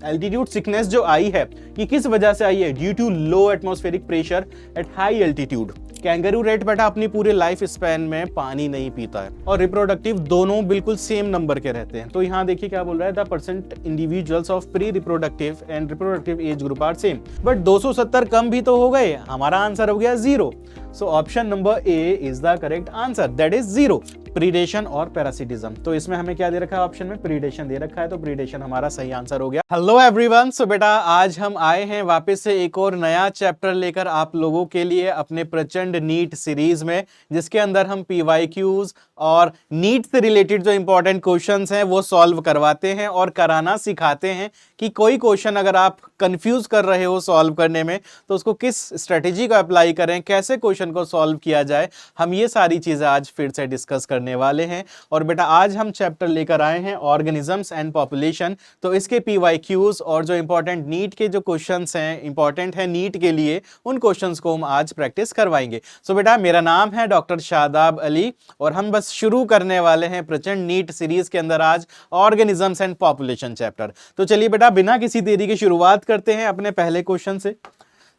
Altitude sickness जो आई है ये किस वजह से आई है? Due to low atmospheric pressure at high altitude. Kangaroo rat बेटा अपनी पूरे लाइफ स्पैन में पानी नहीं पीता है और रिप्रोडक्टिव दोनों बिल्कुल सेम नंबर के रहते हैं। तो यहाँ देखिए क्या बोल रहा है, the percent individuals of pre reproductive and reproductive age group are same. But 270 कम भी तो हो गए, हमारा आंसर हो गया 0। So option number A is the correct answer, that is 0। Predation और पैरासिटिज्म, तो इसमें हमें क्या दे रखा है ऑप्शन में? प्रीडेशन दे रखा है, तो प्रीडेशन हमारा सही आंसर हो गया। हेलो एवरीवन, सो बेटा आज हम आए हैं वापस से एक और नया चैप्टर लेकर आप लोगों के लिए अपने प्रचंड नीट सीरीज में, जिसके अंदर हम पीवाईक्यूज और नीट से रिलेटेड जो इंपॉर्टेंट क्वेश्चंस हैं वो सॉल्व करवाते हैं और कराना सिखाते हैं कि कोई क्वेश्चन अगर आप कंफ्यूज कर रहे हो सॉल्व करने में तो उसको किस स्ट्रेटेजी को अप्लाई करें, कैसे क्वेश्चन को सॉल्व किया जाए, हम ये सारी चीजें आज फिर से डिस्कस करने वाले हैं। और बेटा आज हम चैप्टर लेकर आए हैं ऑर्गेनिजम्स एंड पॉपुलेशन, तो इसके पीवाईक्यूज और जो इंपॉर्टेंट नीट के जो क्वेश्चंस हैं, इंपॉर्टेंट है नीट के लिए, उन क्वेश्चंस को हम आज प्रैक्टिस करवाएंगे। सो बेटा मेरा नाम है डॉक्टर शादाब अली और हम बस शुरू करने वाले हैं प्रचंड नीट सीरीज के अंदर आज ऑर्गेनिजम्स एंड पॉपुलेशन चैप्टर। तो चलिए बेटा बिना किसी देरी की शुरुआत करते हैं अपने पहले क्वेश्चन से।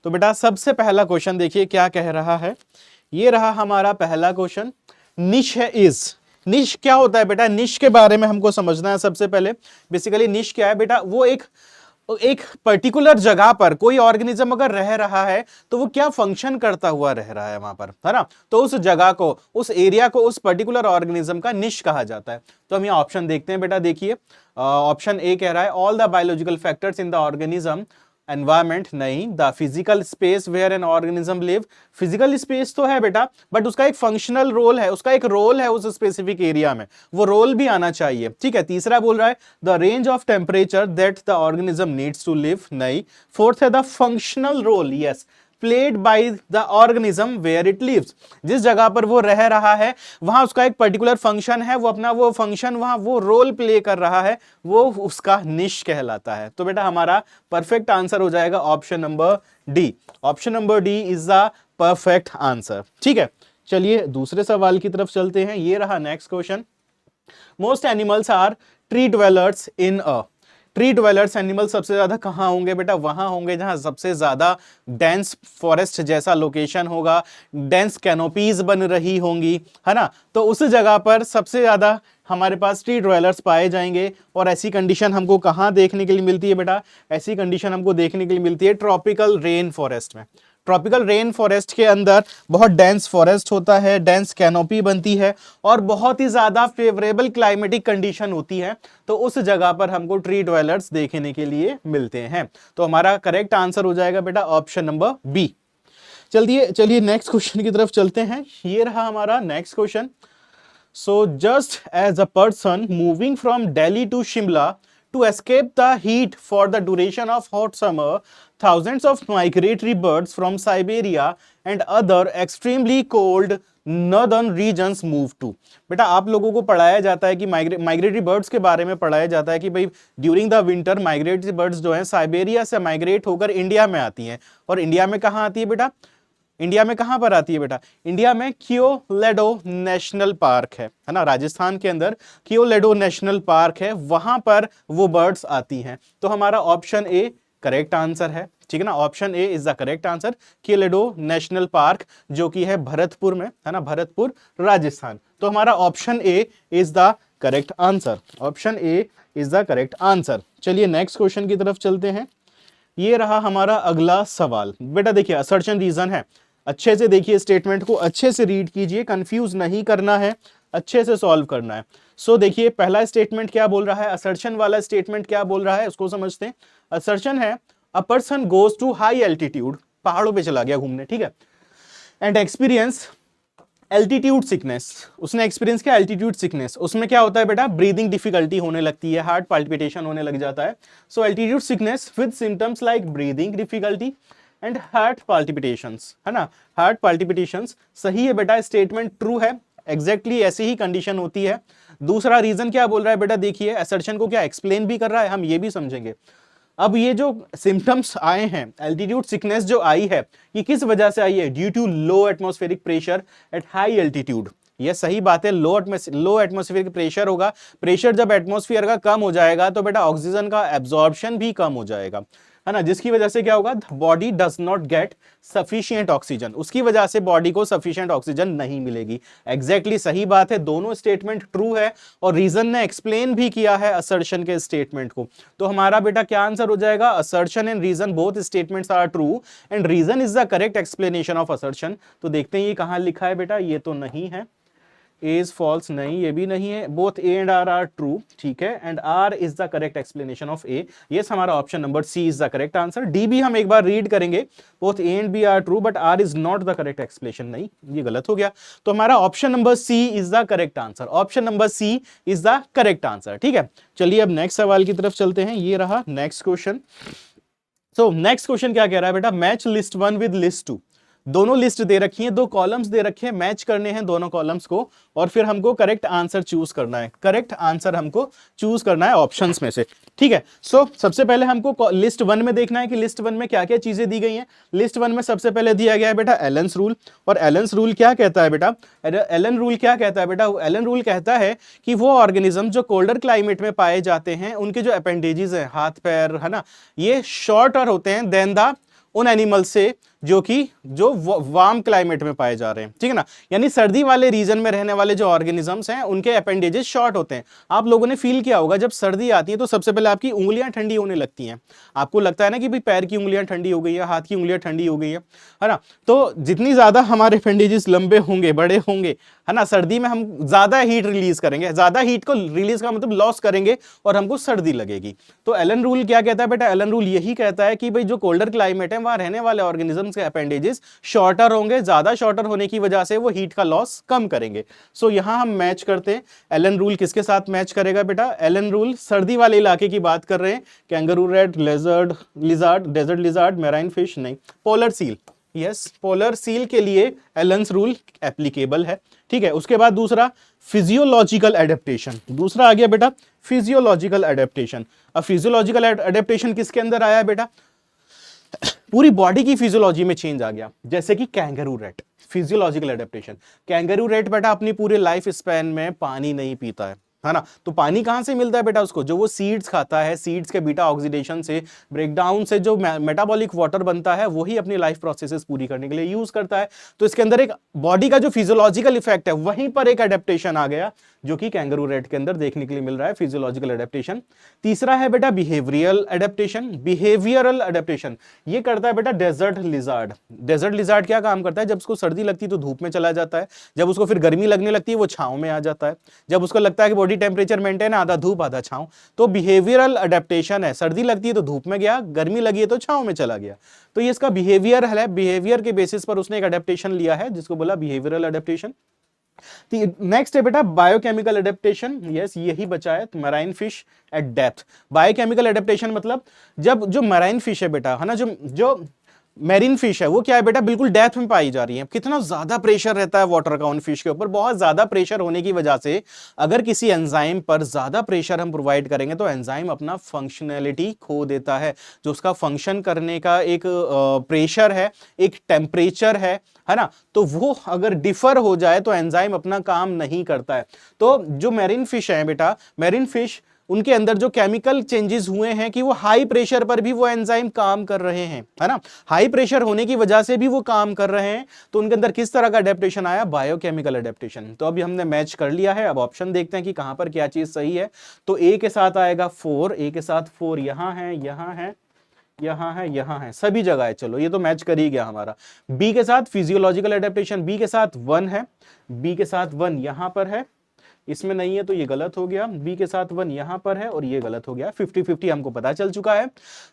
तो बेटा सबसे पहला क्वेश्चन देखिए क्या कह रहा है, ये रहा हमारा पहला क्वेश्चन। निश है इज, निश क्या होता है बेटा? निश के बारे में हमको समझना है सबसे पहले। बेसिकली निश क्या है बेटा? वो एक पर्टिकुलर जगह पर कोई ऑर्गेनिज्म अगर रह रहा है तो वो क्या फंक्शन करता हुआ रह रहा है वहां पर, है ना? तो उस जगह को, उस एरिया को, उस पर्टिकुलर ऑर्गेनिज्म का निश कहा जाता है। तो हम यहाँ ऑप्शन देखते हैं बेटा, देखिए ऑप्शन ए कह रहा है all the biological factors in the organism. Environment नहीं, the physical space where an organism live. Physical space तो है बेटा, बट उसका एक फंक्शनल रोल है, उसका एक रोल है उस स्पेसिफिक एरिया में, वो रोल भी आना चाहिए। ठीक है, तीसरा बोल रहा है the range of temperature that the organism needs to live. नहीं। फोर्थ है the functional role, yes, played by the organism where it lives. जिस जगह पर वो रह रहा है वहां उसका एक पर्टिकुलर फंक्शन है, वो अपना वो फंक्शन वहां वो रोल प्ले कर रहा है, वो उसका निश कहलाता है। तो बेटा हमारा परफेक्ट आंसर हो जाएगा option number D. Option number D is the perfect answer. ठीक है, चलिए दूसरे सवाल की तरफ चलते हैं। ये रहा next question. Most animals are tree dwellers in a. Tree dwellers animal सबसे ज्यादा कहां होंगे बेटा? वहां होंगे जहां सबसे ज्यादा डेंस फॉरेस्ट जैसा लोकेशन होगा, डेंस कैनोपीज बन रही होंगी, है ना? तो उस जगह पर सबसे ज्यादा हमारे पास ट्री ड्वेलर्स पाए जाएंगे। और ऐसी कंडीशन हमको कहां देखने के लिए मिलती है बेटा? ऐसी कंडीशन हमको देखने के लिए मिलती है ट्रॉपिकल रेन फॉरेस्ट में। ट्रॉपिकल रेन फॉरेस्ट के अंदर बहुत डेंस फॉरेस्ट होता है, डेंस कैनोपी बनती है और बहुत ही ज्यादा फेवरेबल क्लाइमेटिक कंडीशन होती है, तो उस जगह पर हमको ट्री ड्वेलर्स देखने के लिए मिलते हैं। तो हमारा करेक्ट आंसर हो जाएगा बेटा ऑप्शन नंबर बी। चलिए नेक्स्ट क्वेश्चन की तरफ चलते हैं। ये रहा हमारा next question. So just as a person moving from Delhi to Shimla to escape the heat for the duration of hot summer, thousands of migratory birds from Siberia and other extremely cold northern regions move to। बेटा आप लोगों को पढ़ाया जाता है कि migratory birds के बारे में पढ़ाया जाता है कि भाई during the winter migratory birds जो हैं साइबेरिया से माइग्रेट होकर इंडिया में आती हैं। और इंडिया में कहाँ आती है बेटा? इंडिया में कहां पर आती है बेटा? इंडिया में क्योलेडो नेशनल पार्क है ना, राजस्थान के अंदर क्योलेडो नेशनल पार्क है, वहां पर वो बर्ड्स आती हैं। तो हमारा ऑप्शन ए करेक्ट आंसर है। ठीक है ना, option A is the correct answer, Keoladeo national park जो कि है भरतपुर में, है ना, भरतपुर राजस्थान। तो हमारा option A is the correct answer. Option A is the correct answer. चलिए नेक्स्ट क्वेश्चन की तरफ चलते हैं। ये रहा हमारा अगला सवाल। बेटा देखिए असर्शन रीजन है, अच्छे से देखिए, स्टेटमेंट को अच्छे से रीड कीजिए, कंफ्यूज नहीं करना है, अच्छे से सॉल्व करना है। सो देखिए पहला स्टेटमेंट क्या बोल रहा है, असर्शन वाला स्टेटमेंट क्या बोल रहा है उसको समझते हैं। असर्शन है a person goes to high altitude, पहाड़ों पे चला गया घूमने, ठीक है, एंड एक्सपीरियंस एल्टीट्यूड सिकनेस। उसने एक्सपीरियंस किया एल्टीट्यूड सिकनेस। उसमें क्या होता है बेटा? ब्रीदिंग डिफिकल्टी होने लगती है, हार्ट पाल्पिटेशन होने लग जाता है। So altitude sickness with symptoms like breathing difficulty and heart palpitations, है ना, हार्ट पाल्पिटेशंस। सही है बेटा, स्टेटमेंट ट्रू है, एग्जैक्टली ऐसी ही कंडीशन होती है। दूसरा रीजन क्या बोल रहा है बेटा? देखिए असर्शन को क्या एक्सप्लेन भी कर रहा है, हम ये भी समझेंगे। अब ये जो सिम्टम्स आए हैं, एल्टीट्यूड सिकनेस जो आई है, ये किस वजह से आई है? Due to low atmospheric pressure at high altitude. ये सही बात है। लो एटमॉस्फेरिक प्रेशर होगा, प्रेशर जब एटमॉस्फेयर का कम हो जाएगा तो बेटा ऑक्सीजन का एब्जॉर्प्शन भी कम हो जाएगा, है ना, जिसकी वजह से क्या होगा, body does not gate sufficient oxygen, उसकी वजह से बॉडी को सफिशिएंट ऑक्सीजन नहीं मिलेगी। एग्जैक्टली सही बात है, दोनों स्टेटमेंट ट्रू है और रीजन ने एक्सप्लेन भी किया है असर्शन के स्टेटमेंट को। तो हमारा बेटा क्या आंसर हो जाएगा, assertion and reason both statements are true and reason is the correct explanation of assertion. तो देखते हैं ये कहां लिखा है बेटा, ये तो नहीं है, ए इज फॉल्स, नहीं ये भी नहीं है, both A and R true, ठीक है, and R is the correct explanation of A. Yes, हमारा option number C is the correct answer. D भी हम एक बार रीड करेंगे, both A and B are true but R is not the correct explanation, नहीं ये गलत हो गया। तो हमारा option number C is the correct answer, option number C is the correct answer, ठीक है। चलिए अब नेक्स्ट सवाल की तरफ चलते हैं, ये रहा next question. So next question क्या कह रहा है बेटा, मैच लिस्ट 1 विद लिस्ट 2। दोनों लिस्ट दे रखी हैं, दो कॉलम्स दे रखे हैं, मैच करने हैं दोनों कॉलम्स को और फिर हमको करेक्ट आंसर चूज करना है, करेक्ट आंसर हमको चूज करना है ऑप्शंस में से, ठीक है। सो सबसे पहले हमको लिस्ट 1 में देखना है कि लिस्ट 1 में क्या क्या चीजें दी गई हैं। लिस्ट 1 में सबसे पहले दिया गया है बेटा एलेंस रूल, और एलेंस रूल क्या कहता है बेटा, एलन रूल क्या कहता है बेटा, एलन रूल कहता है कि वो ऑर्गेनिज्म जो कोल्डर क्लाइमेट में पाए जाते हैं उनके जो अपेंडेजेस हैं, हाथ पैर, है ना, ये शॉर्टर होते हैं देन द उन एनिमल से जो वार्म क्लाइमेट में पाए जा रहे हैं, ठीक है ना। यानी सर्दी वाले रीजन में रहने वाले जो ऑर्गेनिजम्स हैं उनके अपेंडेजेस शॉर्ट होते हैं। आप लोगों ने फील किया होगा जब सर्दी आती है तो सबसे पहले आपकी उंगलियां ठंडी होने लगती हैं, आपको लगता है ना कि भाई पैर की उंगलियां ठंडी हो गई है, हाथ की उंगलियां ठंडी हो गई है ना। तो जितनी ज्यादा हमारे अपेंडेजेस लंबे होंगे, बड़े होंगे, है ना, सर्दी में हम ज्यादा हीट रिलीज करेंगे, ज्यादा हीट को रिलीज का मतलब लॉस करेंगे और हमको सर्दी लगेगी। तो एलन रूल क्या कहता है बेटा, एलन रूल यही कहता है कि भाई जो कोल्डर क्लाइमेट है वहां रहने वाले ऑर्गेनिजम्स के अपेंडेजेस शॉर्टर होंगे, ज्यादा शॉर्टर होने की वजह से वो हीट का लॉस कम करेंगे। सो यहां हम मैच करते हैं, एलन रूल किसके साथ मैच करेगा बेटा, एलन रूल सर्दी वाले इलाके की बात कर रहे हैं, kangaroo rat, lizard, desert lizard, marine fish, नहीं, polar seal, yes, polar seal के लिए एलन्स रूल एप्लीकेबल है, ठीक है। उसके बाद दूसरा फिजियोलॉजिकल एडेप्टेशन, दूसरा आ गया बेटा फिजियोलॉजिकल एडेप्टेशन। अब फिजियोलॉजिकल एडेप्टेशन किसके अंदर आया है बेटा, पूरी बॉडी की फिजियोलॉजी में चेंज आ गया, जैसे कि kangaroo rate, physiological adaptation. Kangaroo rat बेटा अपनी पूरे लाइफ स्पैन में पानी नहीं पीता है ना, तो पानी कहां से मिलता है बेटा उसको, जो वो सीड्स खाता है, सीड्स के बीटा ऑक्सीडेशन से, ब्रेकडाउन से जो मेटाबॉलिक वाटर बनता है वही अपनी लाइफ प्रोसेसेस पूरी करने के लिए यूज करता है। तो इसके अंदर एक बॉडी का जो फिजियोलॉजिकल इफेक्ट है वहीं पर एक एडेप्टेशन आ गया जो कि कैंगरू रेट के अंदर देखने के लिए मिल रहा है, फिजियोलॉजिकल एडेप्टेशन। तीसरा है बेटा बिहेवियरल एडेप्टेशन, बिहेवियरल एडेप्टेशन ये करता है बेटा डेजर्ट लिजार्ड। डेजर्ट लिजार्ड क्या काम करता है, जब उसको सर्दी लगती है तो धूप में चला जाता है, जब उसको फिर गर्मी लगने लगती है वो छांव में आ जाता है, जब उसको लगता है कि बॉडी टेम्परेचर मेंटेन है, आधा धूप आधा छांव, तो बिहेवियरल अडेप्टेशन है, सर्दी लगती है तो धूप में गया, गर्मी लगी है तो छांव में चला गया। तो ये इसका बिहेवियर है, बिहेवियर के बेसिस पर उसने एक अडेप्टेशन लिया है जिसको बोला बिहेवियरल अडेप्टेशन। नेक्स्ट है बेटा बायोकेमिकल एडेप्टेशन, यस यही बचा है, marine fish eight depth. Biochemical adaptation मतलब जब जो मराइन फिश है बेटा, है ना, जो मैरीन फिश है वो क्या है बेटा, बिल्कुल डेप्थ में पाई जा रही है। कितना ज्यादा प्रेशर रहता है वाटर का उन फिश के ऊपर, बहुत ज्यादा प्रेशर होने की वजह से अगर किसी एंजाइम पर ज्यादा प्रेशर हम प्रोवाइड करेंगे तो एंजाइम अपना फंक्शनैलिटी खो देता है, जो उसका फंक्शन करने का एक प्रेशर है, एक टेम्परेचर है ना, तो वो अगर डिफर हो जाए तो एंजाइम अपना काम नहीं करता है। तो जो मैरीन फिश है बेटा, मैरीन फिश उनके अंदर जो केमिकल चेंजेस हुए हैं कि वो हाई प्रेशर पर भी वो एंजाइम काम कर रहे हैं, है ना, हाई प्रेशर होने की वजह से भी वो काम कर रहे हैं। तो उनके अंदर किस तरह का अडेप्टेशन आया, बायोकेमिकल अडेप्टेशन। तो अभी हमने मैच कर लिया है, अब ऑप्शन देखते हैं कि कहां पर क्या चीज सही है। तो ए के साथ आएगा 4, ए के साथ 4 यहां है, यहां है, यहां है, यहां है, सभी जगह है, चलो ये तो मैच कर ही गया हमारा। बी के साथ फिजियोलॉजिकल एडेप्टेशन, बी के साथ 1 है, बी के साथ 1 यहां पर है, इसमें नहीं है तो ये गलत हो गया, बी के साथ 1 यहां पर है और ये गलत हो गया, 50-50 हमको पता चल चुका है।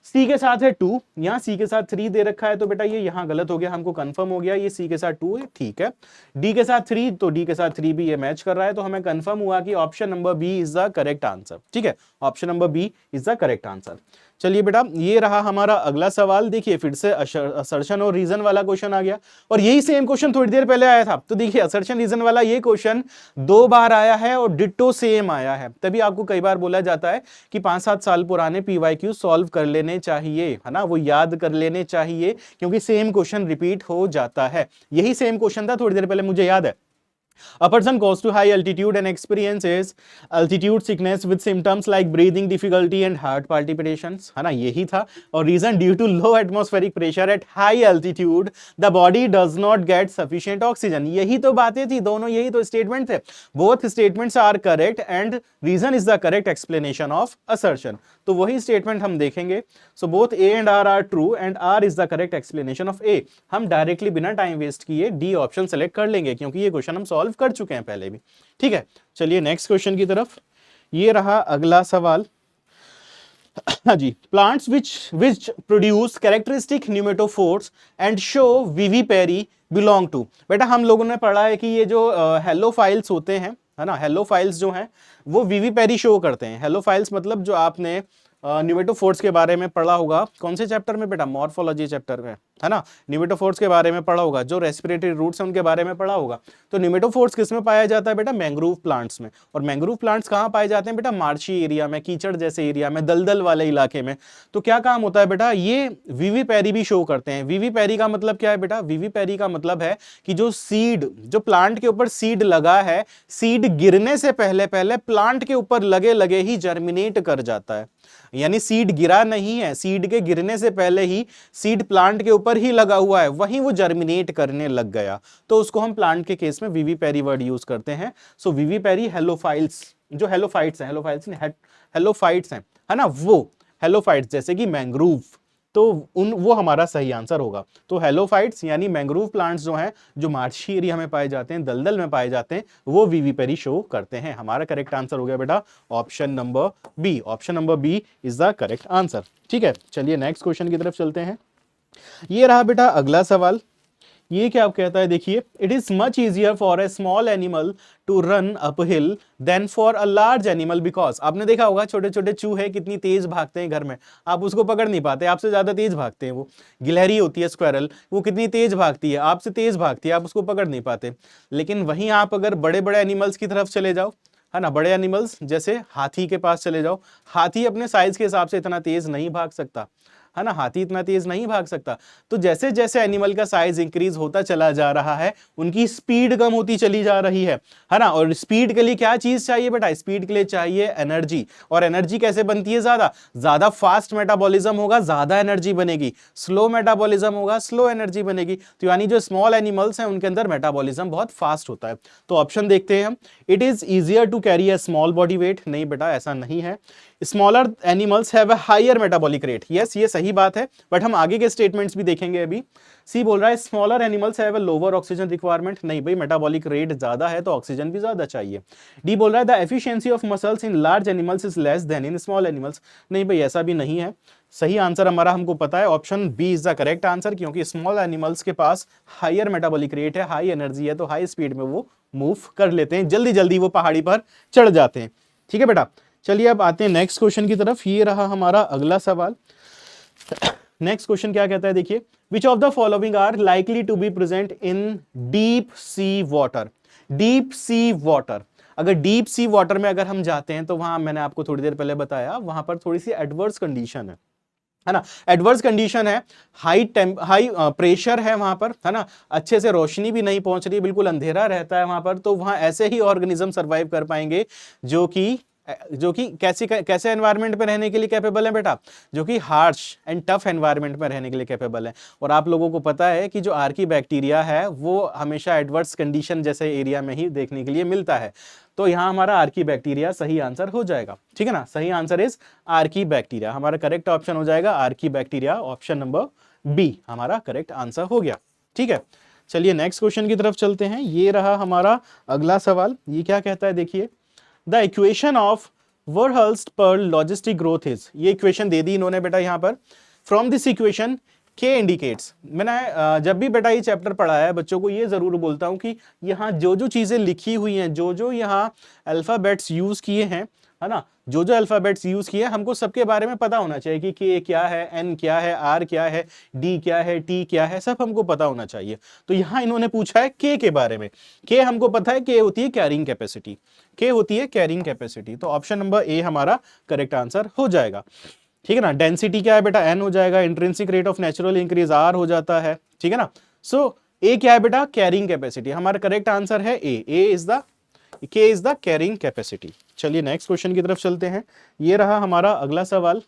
सी के साथ है 2, यहां सी के साथ 3 दे रखा है तो बेटा ये यहां गलत हो गया, हमको कंफर्म हो गया ये सी के साथ 2 है, ठीक है। डी के साथ 3, तो डी के साथ 3 भी ये मैच कर रहा है, तो हमें कंफर्म हुआ कि option number B is the correct answer, ठीक है, option number B is the correct answer. चलिए बेटा ये रहा हमारा अगला सवाल, देखिए फिर से असर्शन और रीजन वाला क्वेश्चन आ गया और यही सेम क्वेश्चन थोड़ी देर पहले आया था। तो देखिए असर्शन रीजन वाला ये क्वेश्चन 2 बार आया है और डिट्टो सेम आया है, तभी आपको कई बार बोला जाता है कि 5-7 साल पुराने पीवाईक्यू सॉल्व कर लेने चाहिए, है ना, वो याद कर लेने चाहिए क्योंकि सेम क्वेश्चन रिपीट हो जाता है। यही सेम क्वेश्चन था थोड़ी देर पहले, मुझे याद है, A person goes to high altitude and experiences altitude sickness with symptoms like breathing difficulty and heart palpitations, है ना, यही था। और reason due to low atmospheric pressure at high altitude the body does not get sufficient oxygen, यही तो बातें थी, दोनों यही तो स्टेटमेंट थे। both statements are correct and reason is the correct explanation of assertion, तो वही स्टेटमेंट हम देखेंगे। So both A and R are true and R is the correct explanation of A. हम डायरेक्टली बिना टाइम वेस्ट किए D option select कर लेंगे क्योंकि ये क्वेश्चन हम सॉल्व कर चुके हैं पहले भी। ठीक है, चलिए नेक्स्ट क्वेश्चन की तरफ। ये रहा अगला सवाल। हाँ जी, plants which produce characteristic pneumatophores and show vivipary belong to. बेटा हम लोगों ने पढ़ा है कि ये जो हेलोफाइल्स होते हैं, है ना, हेलोफाइल्स जो हैं वो विविपेरी शो करते हैं। हेलोफाइल्स मतलब जो आपने न्यूमेटोफोर्स के बारे में पढ़ा होगा, कौन से चैप्टर में बेटा, मॉर्फोलॉजी चैप्टर में, है ना, न्यूमेटोफोर्स के बारे में पढ़ा होगा, जो रेस्पिरेटरी रूट्स हैं उनके बारे में पढ़ा होगा। तो न्यूमेटोफोर्स किस में पाया जाता है बेटा, मैंग्रोव प्लांट्स में। और मैंग्रोव प्लांट्स कहाँ पाए जाते हैं बेटा, मार्शी एरिया में, कीचड़ जैसे एरिया में, दलदल वाले इलाके में। तो क्या काम होता है बेटा, ये विविपेरी भी शो करते हैं। विविपेरी का मतलब क्या है बेटा, विविपेरी का मतलब है कि जो सीड, जो प्लांट के ऊपर सीड लगा है, सीड गिरने से पहले पहले प्लांट के ऊपर लगे लगे ही जर्मिनेट कर जाता है। यानी सीड गिरा नहीं है, सीड के गिरने से पहले ही सीड प्लांट के ऊपर ही लगा हुआ है, वहीं वो जर्मिनेट करने लग गया, तो उसको हम प्लांट के केस में विविपेरी वर्ड यूज करते हैं। सो विविपेरी हेलोफाइल्स, जो हेलोफाइट्स हैं, हेलोफाइट्स हैं, है ना, वो हेलोफाइट्स जैसे कि मैंग्रोव, तो वो हमारा सही आंसर होगा। तो हेलोफाइट्स यानी मैंग्रोव प्लांट्स जो हैं, जो मार्शी एरिया में पाए जाते हैं, दलदल में पाए जाते हैं, वो विविपेरी शो करते हैं। हमारा करेक्ट आंसर हो गया बेटा option number B. Option number B is the correct answer. ठीक है, चलिए नेक्स्ट क्वेश्चन की तरफ चलते हैं। ये रहा बेटा अगला सवाल। ये क्या कहता है, देखिए, it is much easier for a small animal to run up hill than for a large animal because. आपने देखा होगा छोटे छोटे चूहे कितनी तेज भागते हैं घर में, आप उसको पकड़ नहीं पाते, आपसे ज्यादा तेज भागते हैं। वो गिलहरी होती है स्क्वायरल, वो कितनी तेज भागती है, आपसे तेज भागती है, आप उसको पकड़ नहीं पाते। लेकिन वहीं आप अगर बड़े बड़े एनिमल्स की तरफ चले जाओ, है ना, बड़े एनिमल्स जैसे हाथी के पास चले जाओ, हाथी अपने साइज के हिसाब से इतना तेज नहीं भाग सकता, है ना, हाथी इतना तेज नहीं भाग सकता। तो जैसे जैसे एनिमल का साइज इंक्रीज होता चला जा रहा है, उनकी स्पीड कम होती चली जा रही है ना। और स्पीड के लिए क्या चीज चाहिए बेटा, स्पीड के लिए चाहिए एनर्जी। और एनर्जी कैसे बनती है, ज्यादा फास्ट मेटाबॉलिज्म होगा, ज्यादा एनर्जी बनेगी, स्लो मेटाबॉलिज्म होगा, स्लो एनर्जी बनेगी। तो यानी जो स्मॉल एनिमल्स हैं उनके अंदर मेटाबॉलिज्म बहुत फास्ट होता है। तो ऑप्शन देखते हैं हम, it is easier to carry a small body weight. नहीं बेटा, ऐसा नहीं है। Smaller animals have a higher metabolic rate. Yes, ये सही बात है, बट हम आगे के स्टेटमेंट्स भी देखेंगे। अभी सी बोल रहा है smaller animals have a lower oxygen requirement. नहीं भाई, मेटाबॉलिक रेट ज्यादा है तो ऑक्सीजन भी ज्यादा चाहिए। डी बोल रहा है the efficiency of muscles in large animals is less then in small animals. नहीं भाई, ऐसा भी नहीं है। सही आंसर हमारा हमको पता है, option B is the correct answer, क्योंकि स्मॉल एनिमल्स के पास हायर मेटाबॉलिक रेट है, हाई एनर्जी है, तो हाई स्पीड में वो मूव कर लेते हैं, जल्दी जल्दी वो पहाड़ी पर चढ़ जाते हैं। ठीक है बेटा, चलिए अब आते हैं नेक्स्ट क्वेश्चन की तरफ। ये रहा हमारा अगला सवाल। नेक्स्ट क्वेश्चन क्या कहता है, देखिए, which of the following are likely to be present in deep sea water. Deep sea water, अगर डीप सी वाटर में अगर हम जाते हैं तो वहां मैंने आपको थोड़ी देर पहले बताया, वहां पर थोड़ी सी एडवर्स कंडीशन है ना। एडवर्स कंडीशन है, हाई प्रेशर है वहां पर, है ना, अच्छे से रोशनी भी नहीं पहुंच रही, बिल्कुल अंधेरा रहता है वहां पर। तो वहां ऐसे ही ऑर्गेनिज्म सर्वाइव कर पाएंगे जो कि कैसे एनवायरनमेंट में रहने के लिए कैपेबल है बेटा, जो कि हार्श एंड टफ एनवायरनमेंट में रहने के लिए कैपेबल है। और आप लोगों को पता है कि जो आर्की बैक्टीरिया है वो हमेशा एडवर्स कंडीशन जैसे एरिया में ही देखने के लिए मिलता है। तो यहां हमारा आर्की बैक्टीरिया सही आंसर हो जाएगा। ठीक है ना, सही आंसर इज आर्की बैक्टीरिया। हमारा करेक्ट ऑप्शन हो जाएगा archaebacteria. Option number B हमारा करेक्ट आंसर हो गया। ठीक है, चलिए नेक्स्ट क्वेश्चन की तरफ चलते हैं। ये रहा हमारा अगला सवाल। ये क्या कहता है, देखिए, the equation of Verhulst Pearl logistic growth is. ये इक्वेशन दे दी इन्होंने बेटा यहाँ पर। फ्रॉम दिस इक्वेशन के इंडिकेट्स। मैंने जब भी बेटा ये चैप्टर पढ़ाया है बच्चों को ये जरूर बोलता हूं कि यहाँ जो जो चीजें लिखी हुई हैं, जो जो यहाँ अल्फाबेट्स यूज किए हैं, है ना, जो जो अल्फाबेट्स यूज किए, हमको सबके बारे में पता होना चाहिए कि के क्या है, एन क्या है, आर क्या है, डी क्या है, टी क्या है, सब हमको पता होना चाहिए। तो यहाँ इन्होंने पूछा है के बारे में। के हमको पता है, के होती है कैरिंग कैपेसिटी, के होती है कैरिंग कैपेसिटी। तो ऑप्शन नंबर ए हमारा करेक्ट आंसर हो जाएगा। ठीक है ना, डेंसिटी क्या है बेटा, एन हो जाएगा। Intrinsic rate of natural increase R हो जाता है। ठीक है ना, सो ए क्या है बेटा? Carrying capacity. हमारा करेक्ट आंसर है ए इज द के इज द कैरिंग कैपेसिटी। चलिए नेक्स्ट क्वेश्चन की तरफ चलते हैं। ये रहा हमारा अगला सवाल।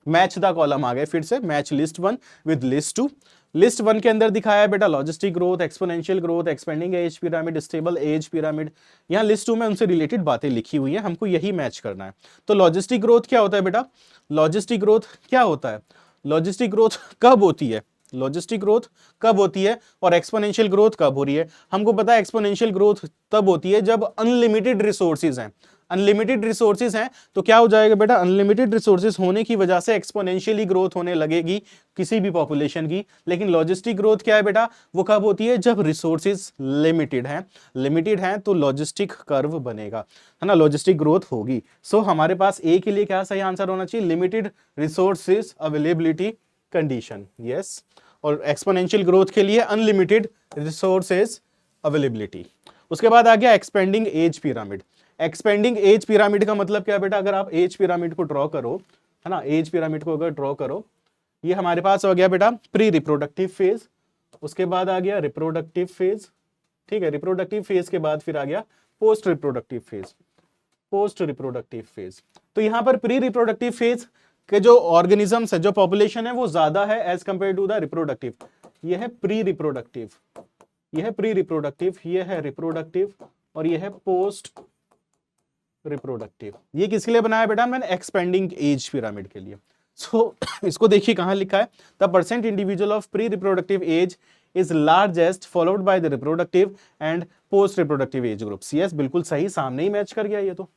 मैच द कॉलम आ गए फिर से, match list 1 with list 2। List 1 के अंदर दिखाया है बेटा logistic growth, exponential growth, expanding age pyramid, stable age pyramid. यहाँ लिस्ट 2 में उनसे रिलेटेड बातें लिखी हुई है, हमको यही मैच करना है। तो लॉजिस्टिक ग्रोथ क्या होता है बेटा? लॉजिस्टिक ग्रोथ क्या होता है? लॉजिस्टिक ग्रोथ कब होती है? लॉजिस्टिक ग्रोथ कब होती है और एक्सपोनेंशियल ग्रोथ कब हो रही है? हमको पता है एक्सपोनेंशियल ग्रोथ तब होती है जब अनलिमिटेड रिसोर्सेज हैं। अनलिमिटेड रिसोर्सेज हैं तो क्या हो जाएगा बेटा? अनलिमिटेड रिसोर्सेज होने की वजह से एक्सपोनेंशियली ग्रोथ होने लगेगी किसी भी पॉपुलेशन की। लेकिन लॉजिस्टिक ग्रोथ क्या है बेटा? वो कब होती है? जब रिसोर्सेज लिमिटेड हैं। लिमिटेड हैं तो लॉजिस्टिक कर्व बनेगा, है ना, लॉजिस्टिक ग्रोथ होगी। सो हमारे पास ए के लिए क्या सही आंसर होना चाहिए? Limited resources availability condition, yes. और एक्सपोनेंशियल ग्रोथ के लिए अनलिमिटेड रिसोर्सेज अवेलेबिलिटी। उसके बाद आ गया expanding age pyramid. Expanding age pyramid का मतलब क्या है बेटा? अगर आप एज पिरामिड को ड्रॉ करो, है ना, एज पिरामिड को अगर ड्रॉ करो, ये हमारे पास हो गया बेटा प्री रिप्रोडक्टिव फेज, उसके बाद आ गया रिप्रोडक्टिव फेज, ठीक है, रिप्रोडक्टिव फेज के बाद फिर आ गया post reproductive phase, post reproductive phase. तो यहां पर प्री रिप्रोडक्टिव फेज के जो ऑर्गेनिजम्स है, जो पॉपुलेशन है, वो ज्यादा है as compare to the reproductive. ये है प्री रिप्रोडक्टिव, ये है प्री रिप्रोडक्टिव, ये है रिप्रोडक्टिव और ये है पोस्ट रिप्रोडक्टिव। ये किसके लिए बनाया बेटा? मैंने एक्सपेंडिंग एज पिरामिड के लिए। सो इसको देखिए कहां लिखा है, the percent individual of pre reproductive age is largest followed by the reproductive and post reproductive age groups. Yes, बिल्कुल सही, सामने ही मैच कर गया, ये तो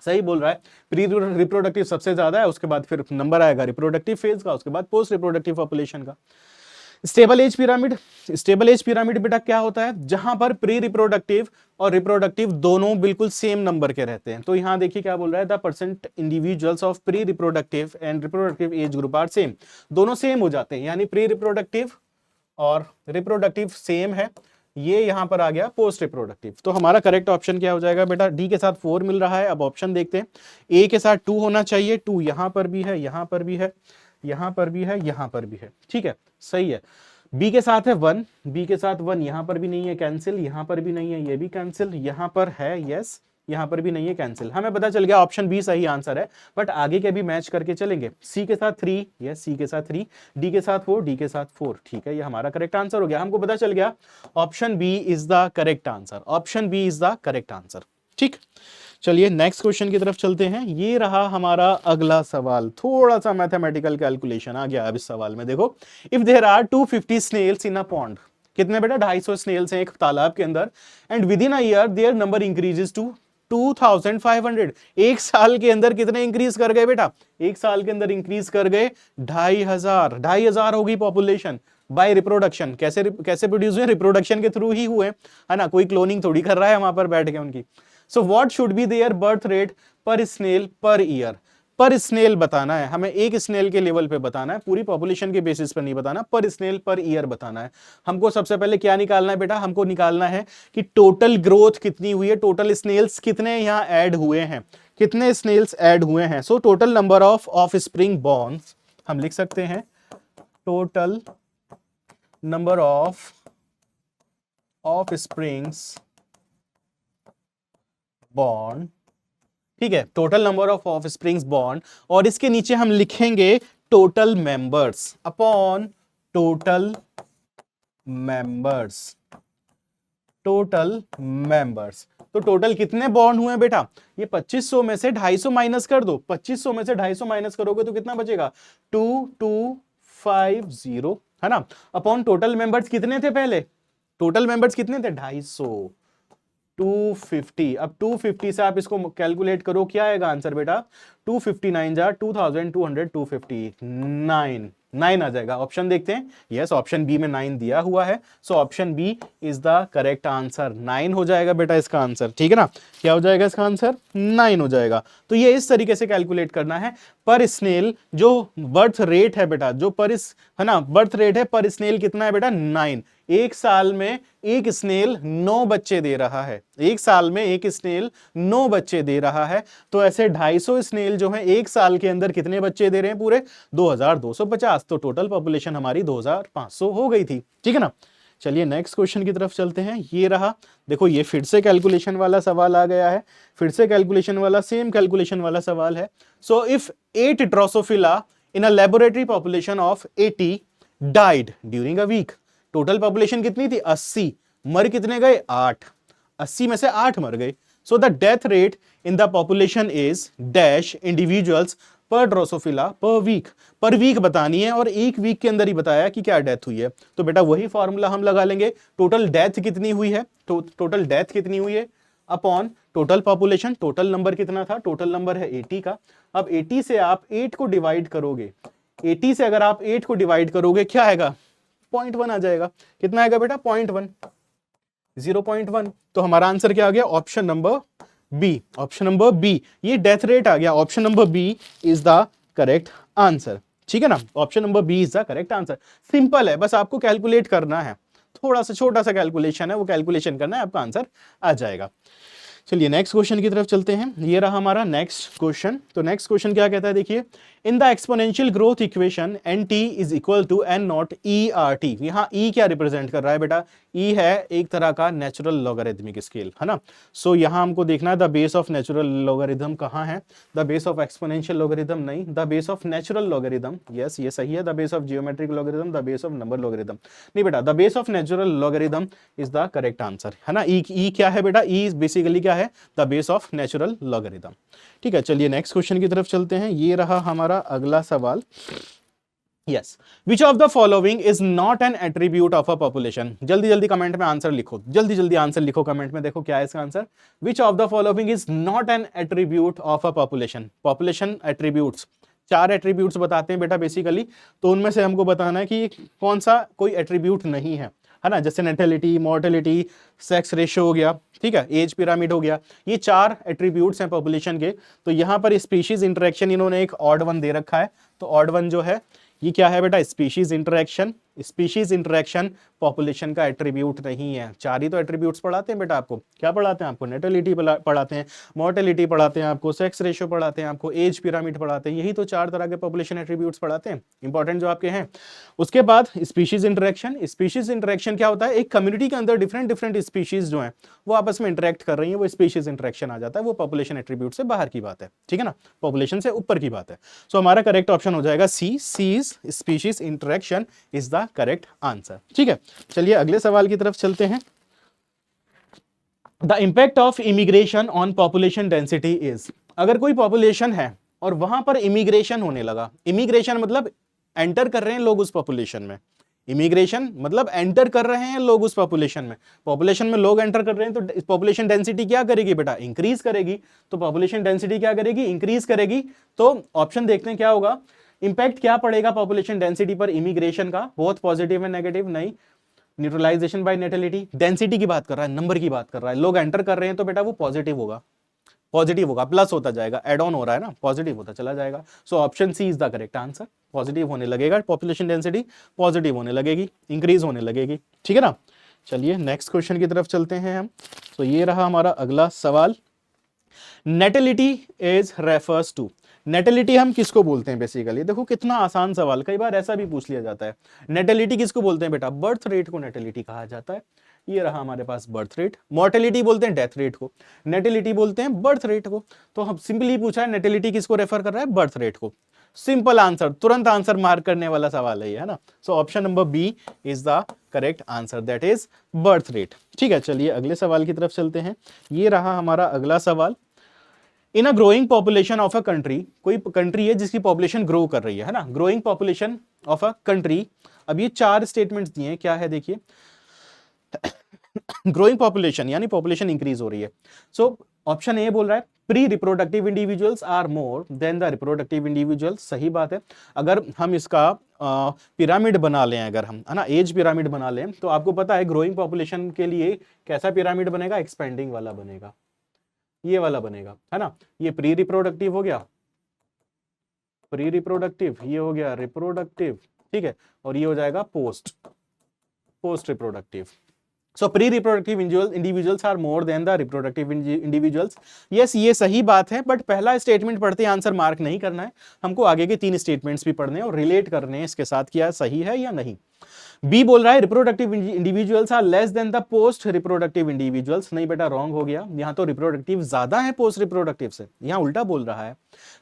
सही बोल रहा है। प्री रिप्रोडक्टिव सबसे ज्यादा है, उसके बाद फिर नंबर आएगा रिप्रोडक्टिव फेज का, उसके बाद पोस्ट रिप्रोडक्टिव पॉपुलेशन का। Stable age pyramid, stable age pyramid बेटा क्या होता है? जहां पर प्री रिप्रोडक्टिव और रिप्रोडक्टिव दोनों बिल्कुल सेम नंबर के रहते हैं। तो यहां देखिए क्या बोल रहा है, the percent individuals of pre reproductive and reproductive age group are same. दोनों सेम हो जाते हैं, यानी प्री रिप्रोडक्टिव और रिप्रोडक्टिव सेम है। ये यहां पर आ गया पोस्ट रिप्रोडक्टिव। तो हमारा करेक्ट ऑप्शन क्या हो जाएगा बेटा? डी के साथ 4 मिल रहा है। अब ऑप्शन देखते हैं। ए के साथ 2 होना चाहिए, 2 यहां पर भी है, यहां पर भी है, यहां पर भी है, यहां पर भी है, ठीक है, सही है। बी के साथ है 1, बी के साथ 1 यहां पर भी नहीं है, कैंसिल, यहां पर भी नहीं है, ये भी कैंसिल, यहां पर है यस, यहां पर भी नहीं है, कैंसिल। हमें पता चल गया ऑप्शन बी सही आंसर है, बट आगे के भी मैच करके चलेंगे। सी के साथ 3, यस, सी के साथ 3, डी के साथ 4, डी के साथ 4, ठीक है, ये हमारा करेक्ट आंसर हो गया। हमको पता चल गया option B is the correct answer, option B is the correct answer, ठीक। चलिए नेक्स्ट क्वेश्चन की तरफ चलते हैं। ये रहा हमारा अगला सवाल। थोड़ा सा मैथमेटिकल कैलकुलेशन आ गया अब इस सवाल में। देखो, if there are 250 snails in a pond, कितने बेटा? 250 स्नेल्स हैं एक तालाब के अंदर, and within a year their number increases to 2500। एक साल के अंदर कितने इंक्रीज कर गए बेटा? एक साल के अंदर इंक्रीज कर गए 2500। 2500 होगी पॉपुलेशन बाय रिप्रोडक्शन। कैसे कैसे प्रोड्यूस हुए? रिप्रोडक्शन के थ्रू ही हुए, है ना, कोई क्लोनिंग थोड़ी कर रहा है वहां पर बैठ के उनकी। So what should be there birth rate पर स्नेल पर ईयर? पर स्नेल बताना है हमें, एक स्नेल के लेवल पे बताना है, पूरी पॉपुलेशन के बेसिस पर नहीं बताना, पर स्नेल पर ईयर बताना है। हमको सबसे पहले क्या निकालना है बेटा? हमको निकालना है कि टोटल ग्रोथ कितनी हुई है, टोटल स्नेल्स कितने यहां ऐड हुए हैं, कितने स्नेल्स ऐड हुए हैं। So total number of spring borns हम लिख सकते हैं, total number of springs born, ठीक है, total number of offsprings born, और इसके नीचे हम लिखेंगे total members upon total members, total members. तो टोटल कितने बॉर्न हुए बेटा? ये 2500 में से 250 माइनस कर दो, 2500 में से 250 माइनस करोगे तो कितना बचेगा? 2250, है ना, अपॉन टोटल मेंबर्स कितने थे पहले? टोटल मेंबर्स कितने थे? 250, 250। अब 250 से आप इसको कैलकुलेट करो, क्या आएगा आंसर बेटा? 259 जा 2200, 250, 9 आ जाएगा। ऑप्शन देखते हैं। यस, ऑप्शन बी में 9 दिया हुआ है, so option B is the correct answer. 9 हो जाएगा बेटा इसका आंसर, ठीक है ना। क्या हो जाएगा इसका आंसर? 9 हो जाएगा। तो ये इस तरीके से कैलकुलेट करना है। पर स्नेल जो बर्थ रेट है बेटा, जो पर है ना, बर्थ रेट है पर स्नेल कितना है बेटा? 9। एक साल में एक स्नेल 9 बच्चे दे रहा है, एक साल में एक स्नेल 9 बच्चे दे रहा है। तो ऐसे 250 स्नेल जो है एक साल के अंदर कितने बच्चे दे रहे हैं? पूरे 2250। तो टोटल पॉपुलेशन हमारी 2500 हो गई थी, ठीक है ना। चलिए नेक्स्ट क्वेश्चन की तरफ चलते हैं। ये रहा, देखो ये फिर से कैलकुलेशन वाला सवाल आ गया है, फिर से कैलकुलेशन वाला, सेम कैलकुलेशन वाला सवाल है। So if 8 drosophila in a laboratory population of 80 died during a week, total population कितनी थी 80, मर कितने गए 8, 80 में से 8 मर गए। So the death rate in the population is dash individuals पर ड्रोसोफिला पर वीक बतानी है, और एक वीक के अंदर ही बताया कि क्या डेथ हुई है। तो बेटा वही फॉर्मूला हम लगा लेंगे, टोटल डेथ कितनी हुई है, टोटल डेथ कितनी हुई है upon total population. Total number कितना था, टोटल नंबर है 80 का। अब 80 से आप 8 को डिवाइड करोगे, 80 से अगर आप 8 को डिवाइड करोगे क्या आएगा, 0.1 आ जाएगा। कितना आएगा बेटा 0.1, 0.1। तो हमारा आंसर क्या आ गया, option number B, option number B, ये डेथ रेट आ गया। Option number B is the correct answer, ठीक है ना, option number B is the correct answer. Simple है, बस आपको कैलकुलेट करना है, थोड़ा सा छोटा सा कैलकुलेशन है, वो कैलकुलेशन करना है, आपका आंसर आ जाएगा। चलिए नेक्स्ट क्वेश्चन की तरफ चलते हैं। ये रहा हमारा नेक्स्ट क्वेश्चन। तो नेक्स्ट क्वेश्चन क्या कहता है, देखिए, in the exponential growth equation N T is equal to N naught E R T. यहाँ ई क्या रिप्रेजेंट कर रहा है बेटा, ई है एक तरह का नेचुरल लॉगरिथमिक स्केल, है ना। सो यहाँ हमको देखना है the base of natural logarithm कहाँ है, the base of exponential logarithm नहीं, the base of natural logarithm, yes ये सही है, the base of geometric logarithm, the base of number logarithm नहीं बेटा, the base of natural logarithm is the correct answer, है ना। ई क्या है बेटा, ई बेसिकली क्या है, the base of natural logarithm. ठीक है, चलिए नेक्स्ट क्वेश्चन की तरफ चलते हैं। ये रहा हमारा अगला सवाल। Yes, which of the following is not an attribute of a population. जल्दी जल्दी कमेंट में आंसर लिखो, जल्दी जल्दी आंसर लिखो कमेंट में, देखो क्या है इसका answer. Which of the following is not an attribute of a population. Population attributes, 4 attributes बताते हैं बेटा बेसिकली, तो उनमें से हमको बताना है कि कौन सा कोई एट्रीब्यूट नहीं है ना। जैसे नेटेलिटी, मॉर्टेलिटी, सेक्स रेशियो हो गया, ठीक है, एज पिरामिड हो गया, ये 4 एट्रीब्यूट्स हैं पॉपुलेशन के। तो यहाँ पर स्पीशीज इंटरेक्शन इन्होंने एक ऑड वन दे रखा है, तो ऑड वन जो है ये क्या है बेटा, species interaction. Species interaction population का एट्रीब्यूट नहीं है। 4 ही तो एट्रीब्यूट्स पढ़ाते हैं बेटा आपको, क्या पढ़ाते हैं आपको, नेटेलिटी पढ़ाते हैं, मॉर्टेलिटी पढ़ाते हैं आपको, सेक्स रेशियो पढ़ाते हैं आपको, एज पिरामिड पढ़ाते हैं, यही तो 4 तरह के पॉपुलेशन एट्रीब्यूट्स पढ़ाते हैं इंपॉर्टेंट जो आपके हैं। उसके बाद स्पीशीज इंटरेक्शन। स्पीशीज इंटरेक्शन क्या होता है, एक कम्युनिटी के अंदर डिफरेंट स्पीशीज जो है वो आपस में इंटरेक्ट कर रही है, वो स्पीशीज इंटरेक्शन आ जाता है, वो पॉपुलेशन एट्रीब्यूट से बाहर की बात है, ठीक है ना, पॉपुलेशन से ऊपर की बात है। सो हमारा करेक्ट ऑप्शन हो जाएगा C, species interaction is the correct answer. ठीक है, चलिए अगले सवाल की तरफ चलते हैं। The impact of immigration on population density is. अगर कोई पॉपुलेशन है और वहां पर इमिग्रेशन होने लगा, इमिग्रेशन मतलब एंटर कर रहे हैं लोग उस पॉपुलेशन में, इमिग्रेशन मतलब एंटर कर रहे हैं लोग उस पॉपुलेशन में लोग एंटर कर रहे हैं, तो पॉपुलेशन डेंसिटी क्या करेगी बेटा, इंक्रीज करेगी। तो पॉपुलेशन डेंसिटी क्या करेगी, इंक्रीज करेगी। तो ऑप्शन देखते हैं क्या होगा, इंपैक्ट क्या पड़ेगा पॉपुलेशन डेंसिटी पर इमिग्रेशन का, बोथ पॉजिटिव एंड नेगेटिव, नहीं, न्यूट्रलाइजेशन बाय नेटेलिटी। डेंसिटी की बात कर रहा है, नंबर की बात कर रहा है, लोग एंटर कर रहे हैं तो बेटा वो पॉजिटिव होगा, प्लस होता जाएगा, एड ऑन हो रहा है ना, पॉजिटिव होता चला जाएगा। So option C is the correct answer, positive होने लगेगा, पॉपुलेशन डेंसिटी पॉजिटिव होने लगेगी, इंक्रीज होने लगेगी, ठीक है ना। चलिए नेक्स्ट क्वेश्चन की तरफ चलते हैं हम। तो ये रहा हमारा अगला सवाल। Natality is refers to. Natality हम किसको बोलते हैं बेसिकली, देखो कितना आसान सवाल, कई बार ऐसा भी पूछ लिया जाता है। नेटेलिटी किसको बोलते हैं बेटा, बर्थ रेट को नेटेलिटी कहा जाता है। ये रहा हमारे पास बर्थ रेट। मॉर्टेलिटी बोलते हैं डेथ रेट को, नेटेलिटी बोलते हैं बर्थ रेट को। तो हम सिंपली पूछा है नेटेलिटी किसको रेफर कर रहा है, बर्थ रेट को। सिंपल आंसर, तुरंत आंसर मार्क करने वाला सवाल है ना। So option number B is the correct answer, that is birth rate. ठीक है, चलिए अगले सवाल की तरफ चलते हैं। ये रहा हमारा अगला सवाल। In a growing population of a country, कोई कंट्री है जिसकी पॉपुलेशन ग्रो कर रही है ना, growing population of a country. अब ये 4 स्टेटमेंट्स दिए हैं, क्या है देखिए, ग्रोइंग पॉपुलेशन यानी पॉपुलेशन इंक्रीज हो रही है। सो ऑप्शन ए बोल रहा है pre reproductive individuals are more than the reproductive individuals. सही बात है, अगर हम इसका पिरामिड बना लें, अगर हम, है ना, एज पिरामिड बना लें, तो आपको पता है ग्रोइंग पॉपुलेशन के लिए कैसा पिरामिड बनेगा, एक्सपेंडिंग वाला बनेगा, ये वाला बनेगा, है ना। ये प्री रिप्रोडक्टिव हो गया, प्री रिप्रोडक्टिव, ये हो गया रिप्रोडक्टिव, ठीक है, और ये हो जाएगा post reproductive. So pre reproductive individuals are more than the reproductive individuals. Yes, ये सही बात है, बट पहला स्टेटमेंट पढ़ते आंसर मार्क नहीं करना है, हमको आगे के 3 स्टेटमेंट्स भी पढ़ने और रिलेट करने हैं इसके साथ, क्या सही है या नहीं। बी बोल रहा है reproductive individuals are less than the post reproductive individuals. नहीं बेटा, रॉन्ग हो गया, यहां तो रिप्रोडक्टिव ज्यादा है पोस्ट रिप्रोडक्टिव से, यहां उल्टा बोल रहा है।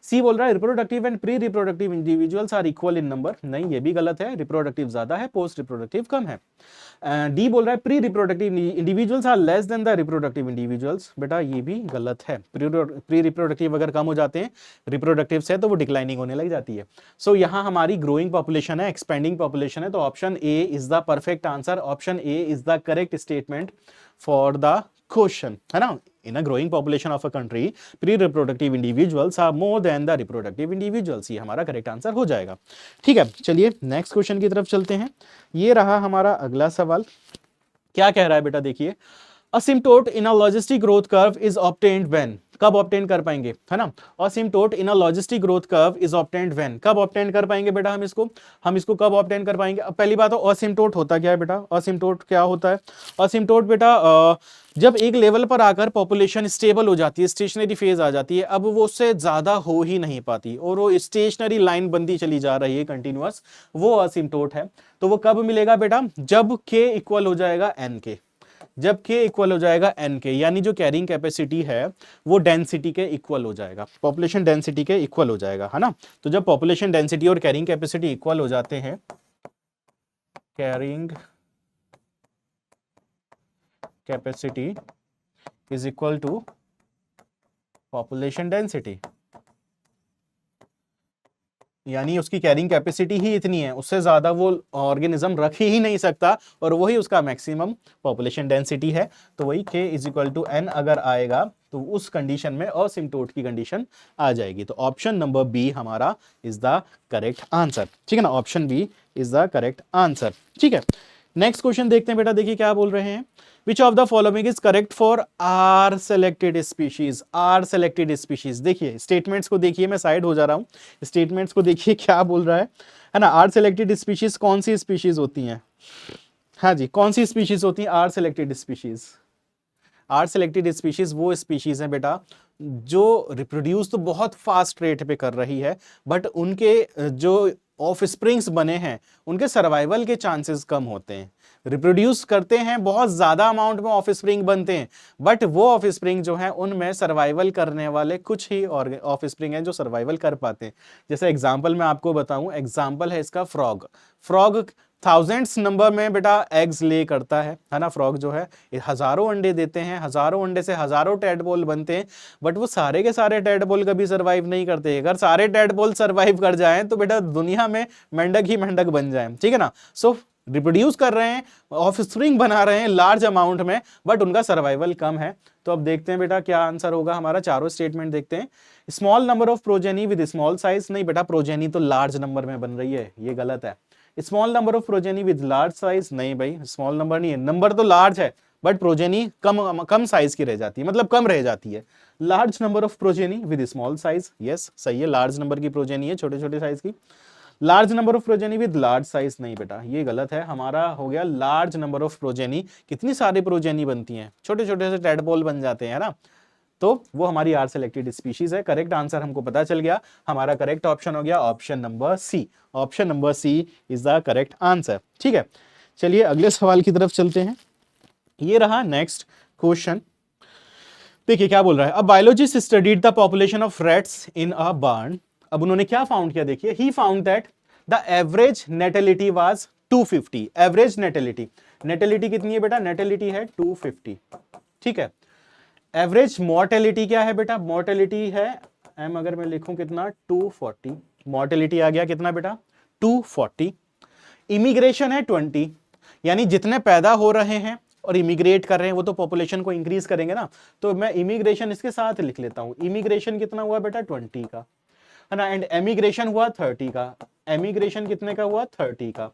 सी बोल रहा है reproductive and pre reproductive individuals are equal in number. नहीं, ये भी गलत है, रिप्रोडक्टिव ज्यादा है, पोस्ट रिप्रोडक्टिव कम है। डी बोल रहा है pre reproductive individuals are less than the reproductive individuals. बेटा ये भी गलत है, प्री रिप्रोडक्टिव अगर कम हो जाते हैं रिप्रोडक्टिव से तो वो डिक्लाइनिंग होने लग जाती है। सो यहाँ हमारी ग्रोइंग पॉपुलेशन है, एक्सपेंडिंग पॉपुलेशन है, तो option A is the perfect answer, option A is the correct statement for the question, है ना। In a growing population of a country, pre-reproductive individuals are more than the reproductive individuals। ये हमारा correct answer हो जाएगा। ठीक है, चलिए next question की तरफ चलते हैं। ये रहा हमारा अगला सवाल। क्या कह रहा है बेटा, देखिए asymptote in a logistic growth curve is obtained when. कब ऑब्टेन कर पाएंगे, है ना। Asymptote in a logistic growth curve is obtained when, कब ऑब्टेन कर पाएंगे बेटा हम इसको कब ऑब्टेन कर पाएंगे। अब पहली बात तो असिम्प्टोट होता क्या है बेटा, असिम्प्टोट क्या होता है। असिम्प्टोट बेटा जब एक लेवल पर आकर पॉपुलेशन स्टेबल हो जाती है, स्टेशनरी फेज आ जाती है, अब वो उससे ज्यादा हो ही नहीं पाती और वो स्टेशनरी लाइन बनती चली जा रही है कंटिन्यूअस, वो असिम्प्टोट है। तो वो कब मिलेगा बेटा, जब k इक्वल हो जाएगा n के, जब k इक्वल हो जाएगा n के, यानी जो कैरिंग कैपेसिटी है वो डेंसिटी के इक्वल हो जाएगा, पॉपुलेशन डेंसिटी के इक्वल हो जाएगा, है ना। तो जब पॉपुलेशन डेंसिटी और कैरिंग कैपेसिटी इक्वल हो जाते हैं, carrying capacity is equal to population density, यानी उसकी कैरिंग कैपेसिटी ही इतनी है, उससे ज्यादा वो ऑर्गेनिज्म रख ही नहीं सकता और वही उसका मैक्सिमम पॉपुलेशन डेंसिटी है। तो वही k is equal to n अगर आएगा तो उस कंडीशन में असिम्प्टोट की कंडीशन आ जाएगी। तो ऑप्शन नंबर बी हमारा इज द करेक्ट आंसर, ठीक है ना, option B is the correct answer. ठीक है, नेक्स्ट क्वेश्चन देखते हैं बेटा, देखिए क्या बोल रहे हैं। Which of the following is correct for R selected species? R selected species, देखिए स्टेटमेंट्स को देखिए, मैं साइड हो जा रहा हूं, स्टेटमेंट्स को देखिए क्या बोल रहा है ना। R selected species कौन सी स्पीशीज होती हैं, हाँ जी, कौन सी स्पीशीज होती हैं R selected species? R selected species वो स्पीशीज हैं बेटा जो रिप्रोड्यूस तो बहुत फास्ट रेट पे कर रही है, बट उनके जो ऑफ स्प्रिंग्स बने हैं उनके सर्वाइवल के चांसेस कम होते हैं। रिप्रोड्यूस करते हैं, बहुत ज्यादा अमाउंट में ऑफ स्प्रिंग बनते हैं, बट वो ऑफ स्प्रिंग जो है उनमें सर्वाइवल करने वाले कुछ ही और ऑफ स्प्रिंग हैं जो सर्वाइवल कर पाते हैं। जैसे एग्जांपल मैं आपको बताऊं, एग्जांपल है इसका फ्रॉग। फ्रॉग थाउजेंड्स नंबर में बेटा एग्स ले करता है ना। फ्रॉग जो है हजारों अंडे देते हैं, हजारों अंडे से हजारों टेडपोल बनते हैं, बट वो सारे के सारे टेडपोल कभी सर्वाइव नहीं करते। अगर सारे टेडपोल सर्वाइव कर जाएं तो बेटा दुनिया में मेंढक ही मेंढक बन जाएं, ठीक है ना। सो रिप्रोड्यूस कर रहे हैं, ऑफ स्प्रिंग बना रहे हैं लार्ज अमाउंट में, बट उनका सर्वाइवल कम है। तो अब देखते हैं बेटा क्या आंसर होगा हमारा, चारों स्टेटमेंट देखते हैं। Small number of progeny with small size, नहीं बेटा प्रोजेनी तो लार्ज नंबर में बन रही है, ये गलत है। Small number of progeny with large size, नहीं भाई स्मॉल नंबर नहीं है, नंबर तो लार्ज है बट प्रोजेनी कम साइज की रह जाती है, मतलब कम रह जाती है। Large number of progeny with small size, yes सही है, लार्ज नंबर की प्रोजेनी है छोटे छोटे साइज की। Large number of progeny with large size, नहीं बेटा ये गलत है, हमारा हो गया लार्ज नंबर ऑफ प्रोजेनी। कितनी सारी प्रोजेनी बनती हैं, छोटे छोटे से टेडपोल बन जाते हैं ना, तो वो हमारी आर सेलेक्टेड स्पीशीज है। करेक्ट आंसर हमको पता चल गया, हमारा करेक्ट ऑप्शन हो गया option number C. Option number C is the correct answer. ठीक है, चलिए अगले सवाल की तरफ चलते हैं। ये रहा नेक्स्ट क्वेश्चन, देखिए क्या बोल रहा है। अब biologist studied the population of rats in a barn. अब उन्होंने क्या फाउंड किया, देखिए he found that the average natality was 250। Average natality, natality कितनी है बेटा, नेटेलिटी है 250, ठीक है। एवरेज मोर्टेलिटी क्या है बेटा, मोर्टेलिटी है एम, अगर मैं लिखूं कितना 240, मोर्टेलिटी आ गया कितना बेटा 240। इमिग्रेशन है 20, यानी जितने पैदा हो रहे हैं और इमिग्रेट कर रहे हैं वो तो पॉपुलेशन को इंक्रीज करेंगे ना, तो मैं इमिग्रेशन इसके साथ लिख लेता हूं। इमिग्रेशन कितना हुआ बेटा 20 का, है ना, एंड एमिग्रेशन हुआ 30 का। एमिग्रेशन कितने का हुआ 30 का।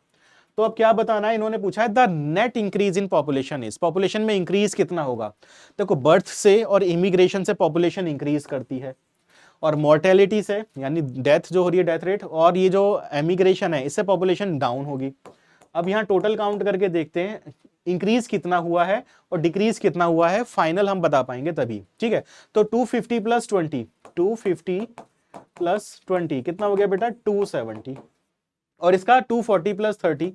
तो अब क्या बताना है, इन्होंने पूछा है the net increase in population is, population में इंक्रीज कितना होगा। देखो बर्थ से और इमिग्रेशन से पॉपुलेशन इंक्रीज करती है, और मोर्टेलिटी से यानी डेथ जो हो रही है डेथ रेट, और ये जो एमिग्रेशन है इससे पॉपुलेशन डाउन होगी। अब यहाँ टोटल काउंट करके देखते हैं इंक्रीज कितना हुआ है और डिक्रीज कितना हुआ है, फाइनल हम बता पाएंगे तभी, ठीक है। तो 250 प्लस 20, 250 प्लस 20 कितना हो गया बेटा 270, और इसका 240 प्लस 30,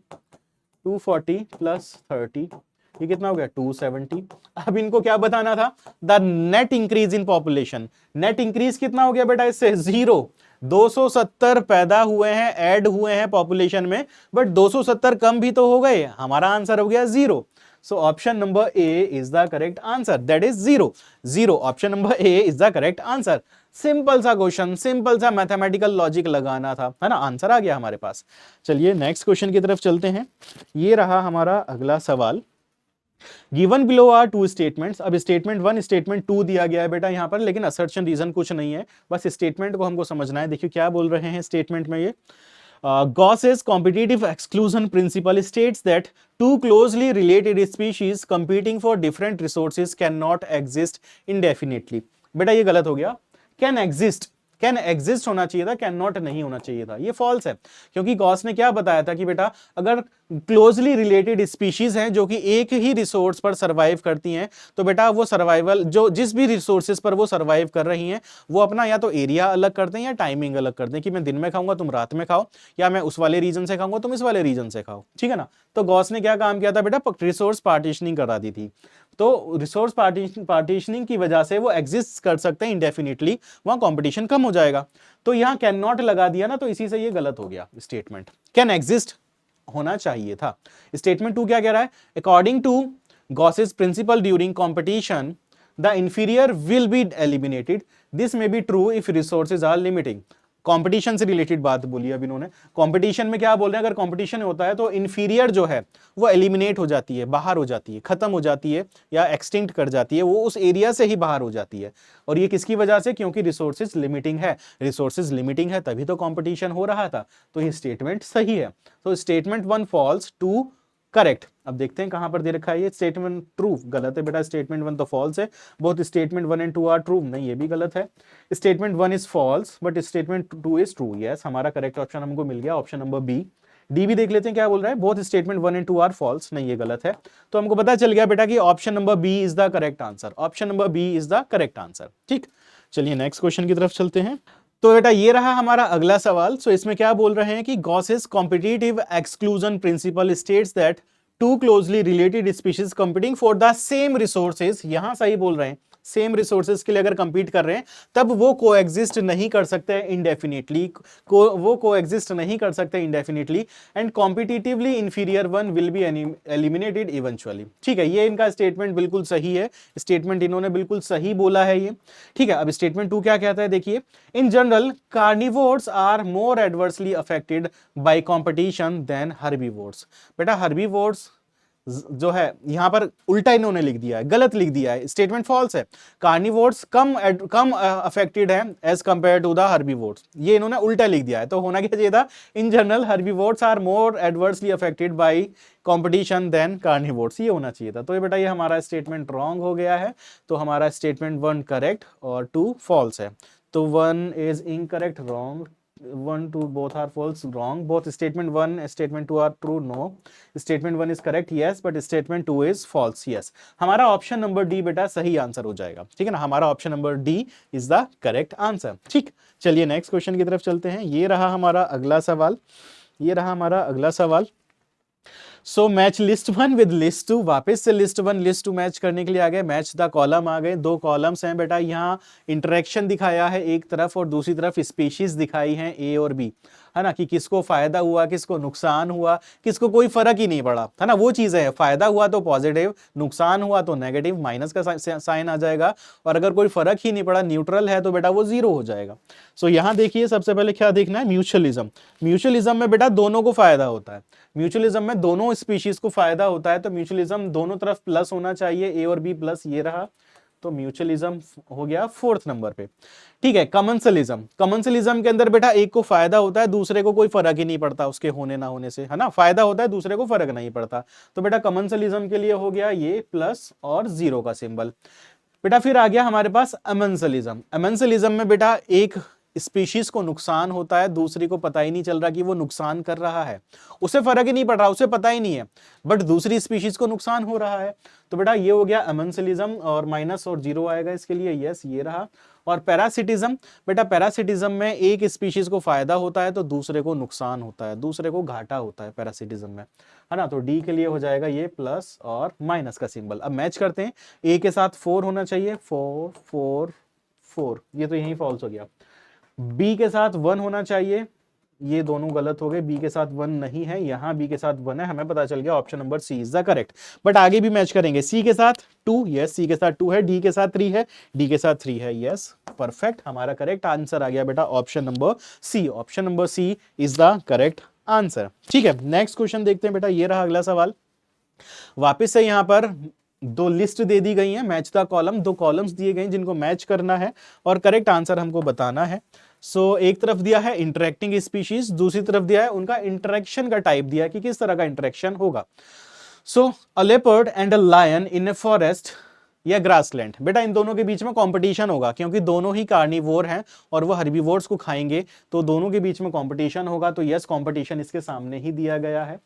240 प्लस 30, ये कितना हो गया 270। अब इनको क्या बताना था, the net increase in population. Net increase कितना हो गया बेटा इससे, 0। 270 पैदा हुए हैं, ऐड हुए हैं पॉपुलेशन में, बट 270 कम भी तो हो गए, हमारा आंसर हो गया 0। So option number A is the correct answer, that is 0। 0, option number A is the correct answer. Simple सा क्वेश्चन, सिंपल सा मैथमेटिकल लॉजिक लगाना था, है ना, आंसर आ गया हमारे पास। चलिए नेक्स्ट क्वेश्चन की तरफ चलते हैं। ये रहा हमारा अगला सवाल। Given below are two statements. अब स्टेटमेंट 1 स्टेटमेंट 2 दिया गया है बेटा यहाँ पर, लेकिन असर्शन रीजन कुछ नहीं है, बस स्टेटमेंट को हमको समझना है। देखिए क्या बोल रहे हैं स्टेटमेंट में ये, Gauss's competitive exclusion principle states that two closely related species competing for different resources cannot exist indefinitely। बेटा ये गलत हो गया, can exist, कैन एग्जिस्ट होना चाहिए था, कैन नॉट नहीं होना चाहिए था, ये फॉल्स है। क्योंकि गॉस ने क्या बताया था कि बेटा अगर क्लोजली रिलेटेड स्पीशीज हैं जो कि एक ही रिसोर्स पर सर्वाइव करती हैं, तो बेटा वो सर्वाइवल जो जिस भी रिसोर्सेज पर वो सर्वाइव कर रही हैं, वो अपना या तो एरिया अलग करते हैं या टाइमिंग अलग करते हैं, कि मैं दिन में खाऊंगा तुम रात में खाओ, या मैं उस वाले रीजन से खाऊंगा तुम इस वाले रीजन से खाओ, ठीक है ना। तो गॉस ने क्या काम किया था बेटा, रिसोर्स पार्टीशनिंग करा दी थी। तो रिसोर्स पार्टीशनिंग की वजह से वो एग्जिस्ट कर सकते हैं इंडेफिनिटली, वहां कंपटीशन कम हो जाएगा। तो यहां कैन नॉट लगा दिया ना, तो इसी से ये गलत हो गया स्टेटमेंट, कैन एग्जिस्ट होना चाहिए था। स्टेटमेंट 2 क्या कह रहा है, according to Gause's principle during competition the inferior will be eliminated, this may be true if resources are limiting. Competition से रिलेटेड बात बोली अब इन्होंने। कंपटीशन में क्या बोल रहे हैं, अगर कंपटीशन होता है तो इंफीरियर जो है वो एलिमिनेट हो जाती है, बाहर हो जाती है, खत्म हो जाती है या एक्सटिंक्ट कर जाती है, वो उस एरिया से ही बाहर हो जाती है। और ये किसकी वजह से, क्योंकि रिसोर्सेज लिमिटिंग है, रिसोर्सेज लिमिटिंग है तभी तो कंपटीशन हो रहा था। तो ये स्टेटमेंट सही है। तो स्टेटमेंट 1 फॉल्स, 2 करेक्ट। अब देखते हैं कहां पर दे रखा है ये, स्टेटमेंट ट्रू, गलत है बेटा, स्टेटमेंट 1 तो फॉल्स है। Both statement 1 and 2 are true, नहीं ये भी गलत है। Statement 1 is false but statement 2 is true, yes हमारा करेक्ट ऑप्शन हमको मिल गया, ऑप्शन नंबर बी। डी भी देख लेते हैं क्या बोल रहा है, both statement 1 and 2 are false, नहीं ये गलत है। तो हमको पता चल गया बेटा कि option number B is the correct answer, option number B is the correct answer. ठीक, चलिए नेक्स्ट क्वेश्चन की तरफ चलते हैं। तो बेटा ये रहा हमारा अगला सवाल। सो इसमें क्या बोल रहे हैं कि Gause's competitive exclusion principle states that two closely related species competing for the same resources, यहां सही बोल रहे हैं, सेम रिसोर्सेज के लिए अगर कंपीट कर रहे हैं तब वो कोएग्जिस्ट नहीं कर सकते इंडेफिनिटली, वो कोएग्जिस्ट नहीं कर सकते इंडेफिनिटली, and competitively inferior one will be eliminated eventually. ठीक है, ये इनका स्टेटमेंट बिल्कुल सही है, स्टेटमेंट इन्होंने बिल्कुल सही बोला है ये। ठीक है, अब स्टेटमेंट 2 क्या कहता है, देखिए, in general carnivores are more adversely affected by competition than herbivores. बेटा हर्बीवोर्स जो है यहां पर उल्टा इन्होंने लिख दिया है, गलत लिख दिया है, स्टेटमेंट फॉल्स है। कार्निवोर्स कम अफेक्टेड है as compare to the herbivores, ये इन्होंने उल्टा लिख दिया है। तो होना क्या चाहिए था, in general herbivores are more adversely affected by competition than carnivores, ये होना चाहिए था। तो ये बेटा ये हमारा स्टेटमेंट रॉन्ग हो गया है। तो हमारा स्टेटमेंट 1 करेक्ट और 2 फॉल्स है। तो 1 is incorrect, wrong, 1, 2 both are false, wrong. Both statement 1 statement 2 are true, no. Statement 1 is correct, yes, but statement 2 is false, yes. हमारा ऑप्शन नंबर डी बेटा सही आंसर हो जाएगा, ठीक है ना, हमारा option number D is the correct answer. ठीक, चलिए नेक्स्ट क्वेश्चन की तरफ चलते हैं। ये रहा हमारा अगला सवाल, ये रहा हमारा अगला सवाल। So match list 1 with list 2, वापस से लिस्ट 1 लिस्ट 2 मैच करने के लिए आ गए, मैच द कॉलम आ गए। 2 कॉलम्स हैं बेटा, यहाँ इंटरेक्शन दिखाया है एक तरफ और दूसरी तरफ स्पीशीज दिखाई हैं ए और बी, है ना, कि किसको फायदा हुआ किसको नुकसान हुआ, किसको कोई फर्क ही नहीं पड़ा, है ना, वो चीज है। फायदा हुआ तो पॉजिटिव, नुकसान हुआ तो नेगेटिव, माइनस का साइन आ जाएगा, और अगर कोई फर्क ही नहीं पड़ा, न्यूट्रल है, तो बेटा वो 0 हो जाएगा। सो यहाँ देखिए सबसे पहले क्या देखना है, म्यूचुअलिज्म। म्यूचुअलिज्म में बेटा दोनों को फायदा होता है, म्यूचुअलिज्म में दोनों स्पीशीज को फायदा होता है, तो म्यूचुअलिज्म दोनों तरफ प्लस होना चाहिए, ए और बी प्लस, ये रहा, तो म्यूचुअलिज्म हो गया 4th नंबर पे। ठीक है, कमेंसलिज्म, कमेंसलिज्म के अंदर बेटा एक को फायदा होता है, दूसरे को कोई फर्क ही नहीं पड़ता उसके होने ना होने से, है ना, फायदा होता है दूसरे को फर्क नहीं पड़ता। तो बेटा कमेंसलिज्म के लिए हो गया ये प्लस और 0 का सिंबल। बेटा फिर आ गया हमारे पास अमेंसलिज्म। अमेंसलिज्म में बेटा एक स्पीशीज को नुकसान होता है, दूसरी को पता ही नहीं चल रहा कि वो नुकसान कर रहा है, उसे फर्क ही नहीं पड़ रहा, उसे पता ही नहीं है, बट दूसरी स्पीशीज को नुकसान हो रहा है। तो बेटा ये हो गया अमेंसलिज्म, और माइनस और जीरो आएगा इसके लिए, यस ये रहा। और पैरासिटिज्म, बेटा पैरासिटिज्म में एक स्पीशीज को फायदा होता है तो दूसरे को नुकसान होता है, दूसरे को घाटा होता है पैरासिटिज्म में, है ना। तो डी के लिए हो जाएगा ये प्लस और माइनस का सिंबल। अब मैच करते हैं, ए के साथ 4 होना चाहिए, 4 4 4, ये तो यही फॉल्स हो गया। बी के साथ 1 होना चाहिए, ये दोनों गलत हो गए, बी के साथ 1 नहीं है, यहां बी के साथ 1 है, हमें पता चल गया option number C is the correct. But आगे भी मैच करेंगे, सी के साथ 2, यस सी के साथ 2 है, डी के साथ 3 है, डी के साथ 3 है, यस परफेक्ट, हमारा करेक्ट आंसर आ गया बेटा option number C. Option number C is the correct answer. ठीक है, नेक्स्ट क्वेश्चन देखते हैं बेटा, ये रहा अगला सवाल। वापिस से यहां पर 2 लिस्ट दे दी गई है, मैच द कॉलम, 2 कॉलम्स दिए गए जिनको मैच करना है और करेक्ट आंसर हमको बताना है। सो एक तरफ दिया है इंटरेक्टिंग स्पीशीज, दूसरी तरफ दिया है उनका इंटरेक्शन का टाइप दिया है कि किस तरह का इंटरेक्शन होगा। So a leopard and a lion in a forest या ग्रासलैंड, बेटा इन दोनों के बीच में कंपटीशन होगा क्योंकि दोनों ही कार्निवोर हैं और वो हर्बीवोर्स को खाएंगे, तो दोनों के बीच में कंपटीशन होगा। तो यस कंपटीशन इसके सामने ही दिया गया है।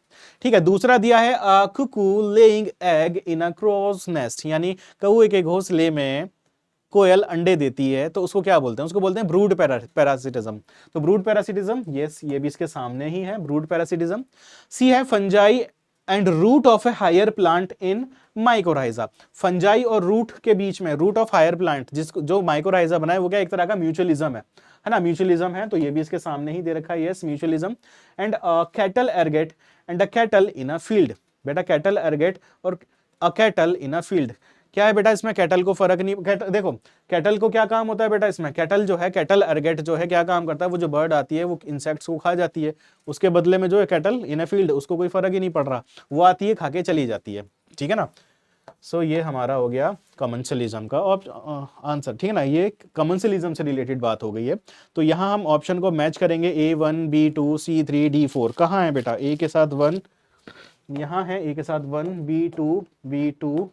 ठीक है, दूसरा दिया है a cuckoo laying egg in a crow's nest, यानी कौवे के घोंसले में कोयल अंडे देती है, तो उसको क्या बोलते हैं, उसको बोलते हैं ब्रूड पैरासिटिज्म। तो ब्रूड पैरासिटिज्म, यस ये भी इसके सामने ही है, ब्रूड पैरासिटिज्म। सी है fungi and root of a higher plant in mycorrhiza, fungi और रूट के बीच में, रूट ऑफ हायर प्लांट जिसको जो माइकोराइजा बनाए, वो क्या एक तरह का म्यूचुअलिज्म है ना, म्यूचुअलिज्म है, तो ये भी इसके सामने ही दे रखा है, यस म्यूचुअलिज्म। एंड कैटल एरगेट and a cattle in a field, बेटा कैटल एरगेट और a cattle in a field, क्या है बेटा इसमें कैटल को फर्क नहीं, देखो कैटल को क्या काम होता है बेटा इसमें, कैटल जो है, कैटल एरगेट जो है क्या काम करता है, वो जो बर्ड आती है वो इंसेक्ट्स को खा जाती है, उसके बदले में जो है कैटल इन अ फील्ड, उसको कोई फर्क ही नहीं पड़ रहा, वो आती है खा के चली जाती है, ठीक है ना। सो ये हमारा हो गया कमेंसलिज्म का आंसर, ठीक है ना, ये कमेंसलिज्म से रिलेटेड बात हो गई है। तो यहाँ हम ऑप्शन को मैच करेंगे, A1 B2 C3 D4, कहाँ है बेटा, ए के साथ 1 यहाँ है, ए के साथ 1 B2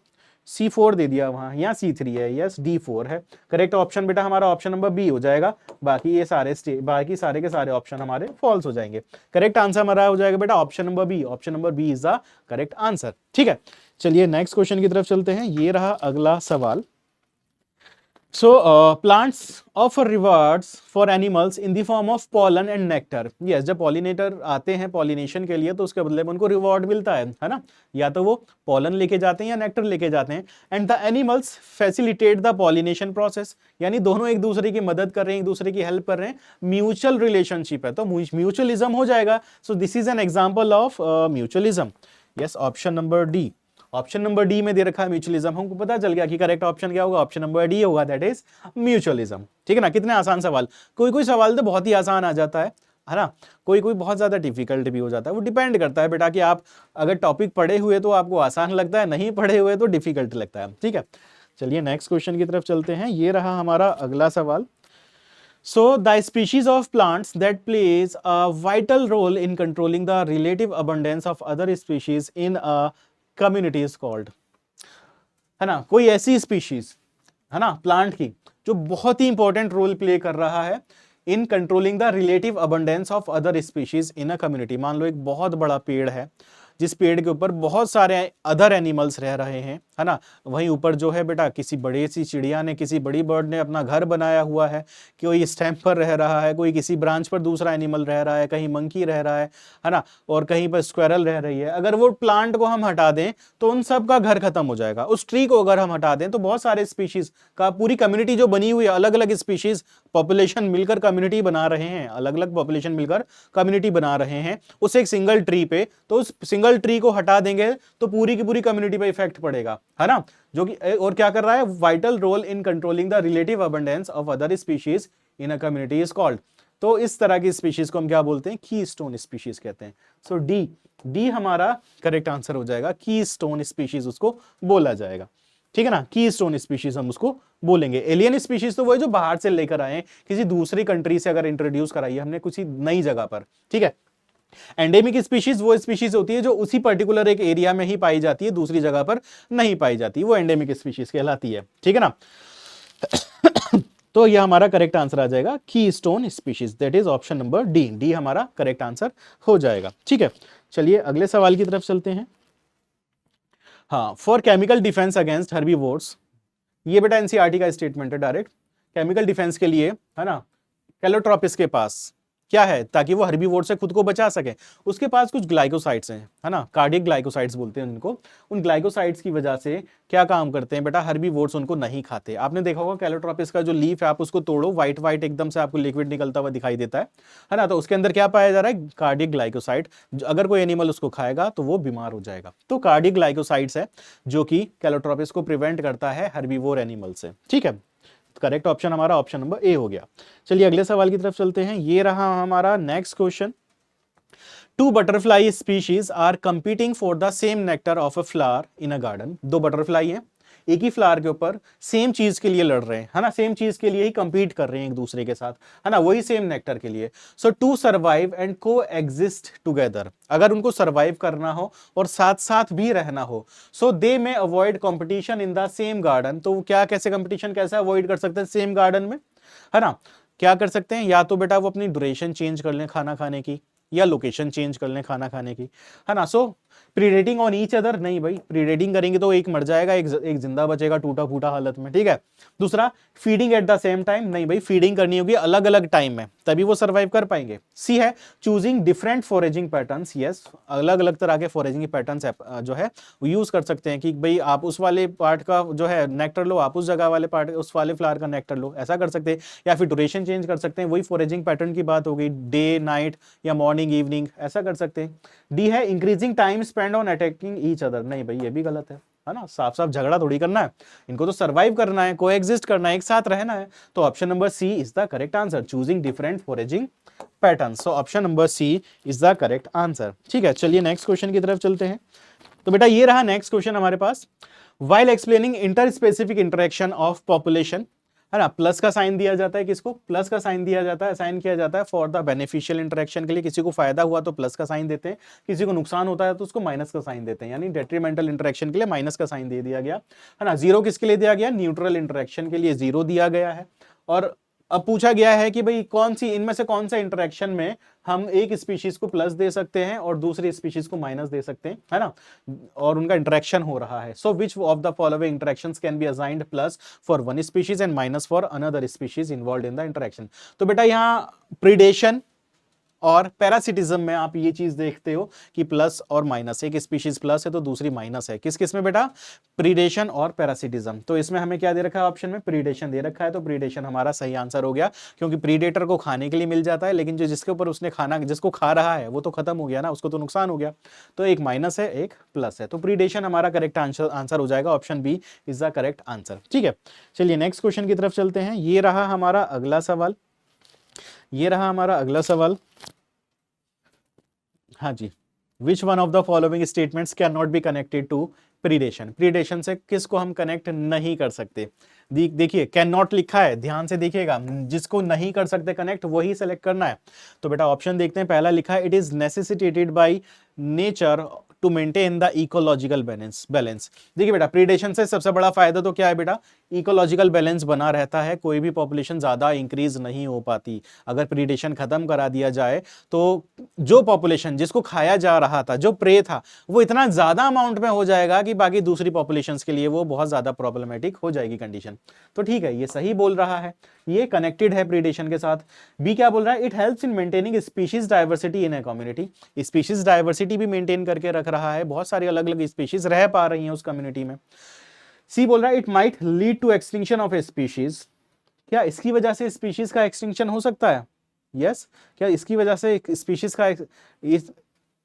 C4 दे दिया वहां, यहाँ C3 है, यस D4 है। करेक्ट ऑप्शन बेटा हमारा ऑप्शन नंबर बी हो जाएगा, बाकी ये सारे के सारे ऑप्शन हमारे फॉल्स हो जाएंगे। करेक्ट आंसर हमारा हो जाएगा बेटा option number B, option number B is the correct answer. ठीक है, चलिए नेक्स्ट क्वेश्चन की तरफ चलते हैं, ये रहा अगला सवाल। So plants offer rewards for animals in the form of pollen and nectar. Yes, जब पॉलिनेटर आते हैं पॉलिनेशन के लिए तो उसके बदले में उनको रिवॉर्ड मिलता है ना, या तो वो पॉलन लेके जाते हैं या नेक्टर लेके जाते हैं। And the animals facilitate the pollination process, यानी दोनों एक दूसरे की मदद कर रहे हैं, एक दूसरे की हेल्प कर रहे हैं, म्यूचुअल रिलेशनशिप है तो म्यूचुअलिज्म हो जाएगा। So this is an example of mutualism. Yes option number D, option number D में दे रखा है म्यूचुअलिज्म, हमको पता चल गया कि करेक्ट ऑप्शन क्या होगा, ऑप्शन नंबर डी होगा, दैट इज म्यूचुअलिज्म। ठीक है ना, कितने आसान सवाल, कोई कोई सवाल तो बहुत ही आसान आ जाता है ना, कोई कोई बहुत ज्यादा डिफिकल्ट भी हो जाता है, वो डिपेंड करता है बेटा कि आप अगर टॉपिक पढ़े हुए तो आपको आसान लगता है, नहीं पढ़े हुए तो डिफिकल्ट लगता है। ठीक है, चलिए नेक्स्ट क्वेश्चन की तरफ चलते हैं, ये रहा हमारा अगला सवाल। So the species of plants that plays a vital role in controlling the relative abundance of other species in a community is called, है ना, कोई ऐसी स्पीशीज है ना प्लांट की जो बहुत ही इंपॉर्टेंट रोल प्ले कर रहा है इन controlling the relative abundance of other species in a community. मान लो एक बहुत बड़ा पेड़ है जिस पेड़ के ऊपर बहुत सारे अदर एनिमल्स रह रहे हैं, है ना, वहीं ऊपर जो है बेटा किसी बड़ी सी चिड़िया ने, किसी बड़ी बर्ड ने अपना घर बनाया हुआ है, कोई स्टेम पर रह रहा है, कोई किसी ब्रांच पर दूसरा एनिमल रह रहा है, कहीं मंकी रह रहा है ना, और कहीं पर स्क्वेरल रह रही है। अगर वो प्लांट को हम हटा दें तो उन सब का घर खत्म हो जाएगा। उस ट्री को अगर हम हटा दें तो बहुत सारे स्पीशीज का पूरी कम्युनिटी जो बनी हुई है, अलग अलग स्पीशीज पॉपुलेशन मिलकर कम्युनिटी बना रहे हैं, अलग अलग पॉपुलेशन मिलकर कम्युनिटी बना रहे हैं उस एक सिंगल ट्री पे, तो उस सिंगल ट्री को हटा देंगे तो पूरी की पूरी कम्युनिटी पे इफेक्ट पड़ेगा, है ना, जो कि और क्या कर रहा है, vital role in controlling the relative abundance of other species in a community is called. तो इस तरह की स्पीशीज को हम क्या बोलते हैं, कीस्टोन स्पीशीज कहते हैं। सो डी हमारा करेक्ट आंसर हो जाएगा, कीस्टोन स्पीशीज उसको बोला जाएगा। ठीक है ना, कीस्टोन स्पीशीज हम उसको बोलेंगे। एलियन स्पीशीज तो वो है जो बाहर से लेकर आए हैं, किसी दूसरी कंट्री से अगर इंट्रोड्यूस कराई है हमने किसी नई जगह पर। ठीक है, एंडेमिक स्पीशीज वो स्पीशीज होती है जो उसी पर्टिकुलर एक एरिया में ही पाई जाती है, दूसरी जगह पर नहीं पाई जाती, वो एंडेमिक स्पीशीज कहलाती है। ठीक है ना, तो यह हमारा करेक्ट आंसर आ जाएगा keystone species, that is option number D. D हमारा करेक्ट आंसर हो जाएगा। ठीक है, चलिए अगले सवाल की तरफ चलते हैं। हाँ, for chemical defence against herbivores, ये बेटा एनसीईआरटी का स्टेटमेंट है डायरेक्ट। केमिकल डिफेंस के लिए है ना, कैलोट्रोपिस के पास क्या है, ताकि वो हर्बीवोर से खुद को बचा सके, उसके पास कुछ ग्लाइकोसाइड्स हैं, है ना, कार्डियक ग्लाइकोसाइड्स बोलते हैं उनको। उन ग्लाइकोसाइड्स की वजह से क्या काम करते हैं बेटा, हर्बीवोर्स उनको नहीं खाते। आपने देखा होगा कैलोट्रोपिस का जो लीफ है, आप उसको तोड़ो, व्हाइट व्हाइट एकदम से आपको लिक्विड निकलता हुआ दिखाई देता है ना, तो उसके अंदर क्या पाया जा रहा है, कार्डियक ग्लाइकोसाइड। अगर कोई एनिमल उसको खाएगा तो वो बीमार हो जाएगा। तो कार्डियक ग्लाइकोसाइड्स है जो कि कैलोट्रोपिस को प्रिवेंट करता है हर्बीवोर एनिमल से। ठीक है, करेक्ट ऑप्शन हमारा ऑप्शन नंबर ए हो गया। चलिए अगले सवाल की तरफ चलते हैं। ये रहा हमारा next question. Two butterfly species are competing for the same nectar of a flower in a garden. दो बटरफ्लाई हैं, एक ही फ्लावर के ऊपर सेम चीज के लिए लड़ रहे हैं, है ना, सेम चीज के लिए ही कंपीट कर रहे हैं एक दूसरे के साथ, है ना, वही सेम नेक्टर के लिए। सो टू सर्वाइव एंड को एग्जिस्ट टुगेदर, अगर उनको सर्वाइव करना हो और साथ साथ भी रहना हो, सो दे में avoid competition in the same garden. तो क्या, कैसे कंपटीशन कैसे अवॉइड कर सकते हैं सेम गार्डन में, है ना, क्या कर सकते हैं, या तो बेटा वो अपनी ड्यूरेशन चेंज कर लें खाना खाने की, या लोकेशन चेंज कर लें खाना खाने की, है ना। सो प्रीडेटिंग ऑन ईच अदर, नहीं भाई, प्रीडेटिंग करेंगे तो एक मर जाएगा, एक जिंदा बचेगा टूटा फूटा हालत में। ठीक है, दूसरा feeding at the same time, नहीं भाई, फीडिंग करनी होगी अलग अलग टाइम में, तभी वो सर्वाइव कर पाएंगे। सी है choosing different foraging patterns, yes, अलग अलग तरह के फॉरेजिंग पैटर्न्स जो है वो यूज कर सकते हैं कि भाई आप उस वाले पार्ट का जो है नेक्टर लो, आप उस जगह वाले पार्ट उस वाले फ्लावर का नेक्टर लो, ऐसा कर सकते हैं। या फिर ड्यूरेशन चेंज कर सकते हैं, वही फॉरेजिंग पैटर्न की बात हो गई, डे नाइट या मॉर्निंग इवनिंग, ऐसा कर सकते हैं। डी है increasing time spend on attacking each other, नहीं भाई ये भी गलत है ना, साफ साफ झगड़ा थोड़ी करना है, इनको तो सर्वाइव करना है, कोएग्जिस्ट करना है, एक साथ रहना है। तो option number C is the correct answer, choosing different foraging pattern. So option number C is the correct answer. ठीक है, चलिए नेक्स्ट क्वेश्चन की तरफ चलते हैं। तो बेटा ये रहा नेक्स्ट क्वेश्चन हमारे पास। While explaining interspecific interaction of population, है ना, प्लस का साइन दिया जाता है, किसको, प्लस का साइन दिया जाता है, साइन किया जाता है फॉर द बेनिफिशियल इंटरेक्शन के लिए। किसी को फायदा हुआ तो प्लस का साइन देते हैं, किसी को नुकसान होता है तो उसको माइनस का साइन देते हैं, यानी डेट्रीमेंटल इंटरेक्शन के लिए माइनस का साइन दे दिया गया, है ना। जीरो किसके लिए दिया गया, न्यूट्रल इंटरेक्शन के लिए जीरो दिया गया है। और अब पूछा गया है कि भाई कौन सी इनमें से कौन सा इंटरेक्शन में हम एक स्पीशीज को प्लस दे सकते हैं और दूसरी स्पीशीज को माइनस दे सकते हैं, है ना, और उनका इंटरेक्शन हो रहा है। So which of the following interactions can be assigned plus for one species and minus for another species involved in the interaction. तो बेटा यहाँ प्रीडेशन और पैरासिटिज्म में आप ये चीज देखते हो कि प्लस और माइनस, एक स्पीशीज प्लस है तो दूसरी माइनस है, किस किस में बेटा, प्रीडेशन और पैरासिटिज्म। तो इसमें हमें क्या दे रखा है ऑप्शन में, प्रीडेशन दे रखा है, तो प्रीडेशन हमारा सही आंसर हो गया, क्योंकि प्रीडेटर को खाने के लिए मिल जाता है, लेकिन जो जिसके ऊपर उसने खाना, जिसको खा रहा है वो तो खत्म हो गया ना, उसको तो नुकसान हो गया। तो एक माइनस है एक प्लस है, तो प्रीडेशन हमारा करेक्ट आंसर हो जाएगा, option B is the correct answer. ठीक है, चलिए नेक्स्ट क्वेश्चन की तरफ चलते हैं। ये रहा हमारा अगला सवाल, ये रहा हमारा अगला सवाल। हाँ जी, which one of the following statements can not be connected to predation. Predation से किसको हम कनेक्ट नहीं कर सकते, देखिए कैन नॉट लिखा है, ध्यान से देखिएगा, जिसको नहीं कर सकते कनेक्ट वही सेलेक्ट करना है। तो बेटा ऑप्शन देखते हैं, पहला लिखा है it is necessitated by nature to maintain the ecological balance. देखिए बेटा प्रीडेशन से सबसे बड़ा फायदा तो क्या है बेटा, इकोलॉजिकल बैलेंस बना रहता है, कोई भी पॉपुलेशन ज्यादा इंक्रीज नहीं हो पाती। अगर प्रीडेशन खत्म करा दिया जाए तो जो पॉपुलेशन, जिसको खाया जा रहा था, जो प्रे था, वो इतना ज्यादा अमाउंट में हो जाएगा कि बाकी दूसरी पॉपुलेशंस के लिए वो बहुत ज्यादा प्रॉब्लमेटिक हो जाएगी कंडीशन। तो ठीक है, ये सही बोल रहा है, ये कनेक्टेड है प्रीडेशन के साथ। बी क्या बोल रहा है, it helps in maintaining species diversity in a community. Species diversity भी मेंटेन करके रख रहा है, बहुत सारी अलग अलग स्पीशीज रह पा रही हैं उस कम्युनिटी में। सी बोल रहा है it might lead to extinction of a species. क्या इसकी वजह से स्पीशीज का एक्सटिंक्शन हो सकता है, यस, क्या इसकी वजह से स्पीशीज का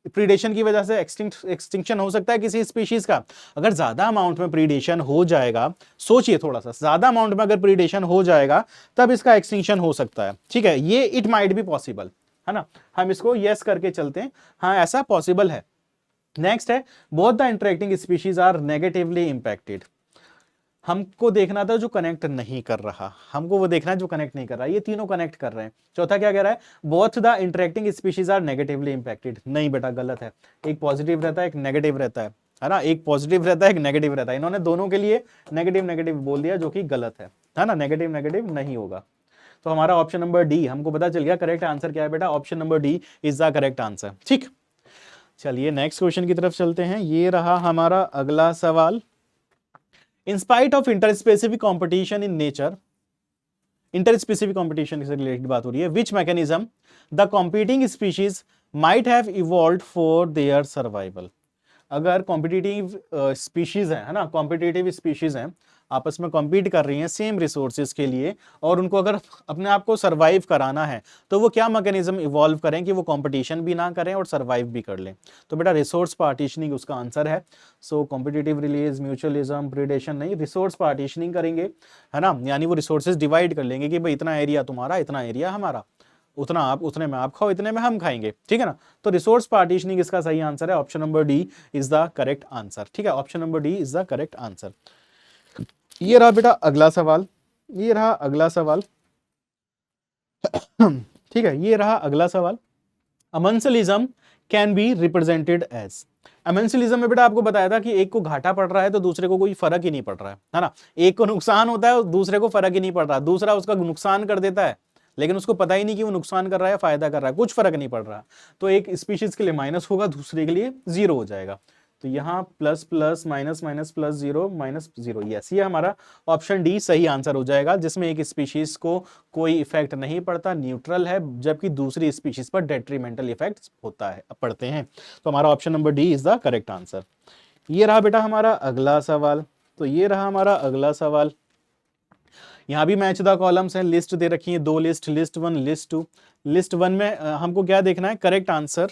प्रीडेशन की वजह से एक्सटिंक्शन हो सकता है किसी स्पीशीज का। अगर ज्यादा अमाउंट में प्रीडेशन हो जाएगा, सोचिए थोड़ा सा, ज्यादा अमाउंट में अगर प्रीडेशन हो जाएगा तब इसका एक्सटिंक्शन हो सकता है। ठीक है, ये इट माइट बी पॉसिबल, है ना, हम इसको यस करके चलते हैं, हाँ ऐसा पॉसिबल है। नेक्स्ट है both the interacting species are negatively impacted. हमको देखना था जो कनेक्ट नहीं कर रहा, हमको वो देखना है जो कनेक्ट नहीं कर रहा, ये तीनों कनेक्ट कर रहे हैं। चौथा क्या कह रहा है, both the interacting species are negatively impacted. नहीं बेटा गलत है, एक पॉजिटिव रहता है एक नेगेटिव रहता है ना, एक पॉजिटिव रहता है एक नेगेटिव रहता है, इन्होंने दोनों के लिए नेगेटिव नेगेटिव बोल दिया जो कि गलत है। है ना, नेगेटिव नेगेटिव नहीं होगा। तो हमारा ऑप्शन नंबर डी, हमको पता चल गया करेक्ट आंसर क्या है बेटा, option number D is the correct answer. ठीक, चलिए नेक्स्ट क्वेश्चन की तरफ चलते हैं। ये रहा हमारा अगला सवाल। In spite of interspecific competition in nature, interspecific competition से रिलेटेड बात हो रही है, which mechanism the competing species might have evolved for their survival. अगर कॉम्पिटिटिव स्पीशीज है ना, कॉम्पिटिटिव स्पीशीज हैं, आपस में कॉम्पीट कर रही हैं सेम रिसोर्सेज के लिए, और उनको अगर अपने आप को सर्वाइव कराना है तो वो क्या मैकेनिज्म इवॉल्व करें कि वो कंपटीशन भी ना करें और सर्वाइव भी कर लें। तो बेटा रिसोर्स पार्टीशनिंग उसका आंसर है। सो कॉम्पिटिटिव रिलीज, म्यूचुअलिज्म, प्रीडेशन नहीं, रिसोर्स पार्टीशनिंग करेंगे, है ना, यानी वो रिसोर्सेज डिवाइड कर लेंगे कि भाई इतना एरिया तुम्हारा, इतना एरिया हमारा, उतना आप, उतने में आप खाओ, इतने में हम खाएंगे, ठीक है ना। तो रिसोर्स पार्टीशनिंग इसका सही आंसर है, option number D is the correct answer. ठीक है, option number D is the correct answer. ये रहा बेटा अगला सवाल, ये रहा अगला सवाल। ठीक है, ये रहा अगला सवाल। Amensalism can be represented as, amensalism में बेटा आपको बताया था कि एक को घाटा पड़ रहा है तो दूसरे को कोई फर्क ही नहीं पड़ रहा है ना, एक को नुकसान होता है दूसरे को फर्क ही नहीं पड़ रहा, दूसरा उसका नुकसान कर देता है लेकिन उसको पता ही नहीं कि वो नुकसान कर रहा है फायदा कर रहा है, कुछ फर्क नहीं पड़ रहा। तो एक स्पीशीज के लिए माइनस होगा, दूसरे के लिए जीरो हो जाएगा। तो यहाँ plus plus minus minus plus zero minus zero, yes, ये हमारा ऑप्शन डी सही आंसर हो जाएगा, जिसमें एक स्पीशीज को कोई इफेक्ट नहीं पड़ता, न्यूट्रल है, जबकि दूसरी स्पीशीज पर डेट्रीमेंटल इफेक्ट होता है, पड़ते हैं। तो हमारा option number D is the correct answer. ये रहा बेटा हमारा अगला सवाल। तो ये रहा हमारा अगला सवाल। यहाँ भी मैच द कॉलम्स है, लिस्ट दे रखी है, दो list, list one, list two. List one में हमको क्या देखना है, correct answer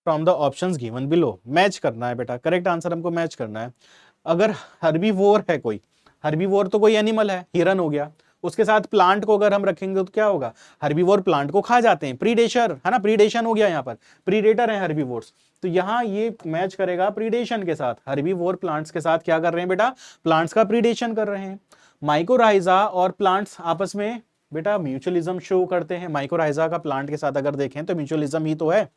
from the options given below, match करना है बेटा, करेक्ट आंसर हमको मैच करना है। अगर हर्बीवोर है कोई, हर्बीवोर तो कोई एनिमल है, हिरन हो गया, उसके साथ प्लांट को अगर हम रखेंगे तो क्या होगा, हर्बीवोर प्लांट को खा जाते हैं, प्रीडेशर है ना, प्रीडेशन हो गया, यहाँ पर प्रीडेटर है हर्बीवोर्स, तो यहाँ ये मैच करेगा प्रीडेशन के साथ, हर्बीवोर प्लांट्स के साथ क्या कर रहे हैं बेटा, प्लांट्स का प्रीडेशन कर रहे हैं। माइकोराइजा और प्लांट्स आपस में बेटा म्यूचुअलिज्म शो करते हैं, माइकोराइजा का प्लांट के साथ अगर देखें तो म्यूचुअलिज्म ही तो है।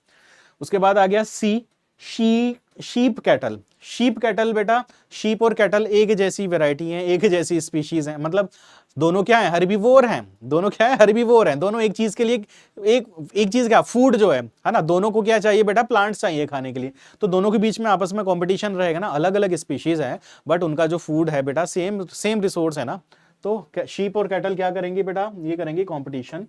उसके बाद आ गया सी, शीप कैटल, शीप कैटल बेटा, शीप और कैटल एक जैसी वैरायटी हैं, एक जैसी स्पीशीज हैं, मतलब दोनों क्या है, हर्बीवोर हैं, दोनों क्या है, हर्बीवोर हैं, दोनों एक चीज के लिए, एक चीज क्या, फूड जो है ना, दोनों को क्या चाहिए बेटा, प्लांट्स चाहिए खाने के लिए, तो दोनों के बीच में आपस में कंपटीशन रहेगा ना, अलग अलग स्पीशीज है बट उनका जो फूड है बेटा सेम सेम रिसोर्स है ना। तो शीप और कैटल क्या करेंगे बेटा, ये करेंगे कॉम्पिटिशन,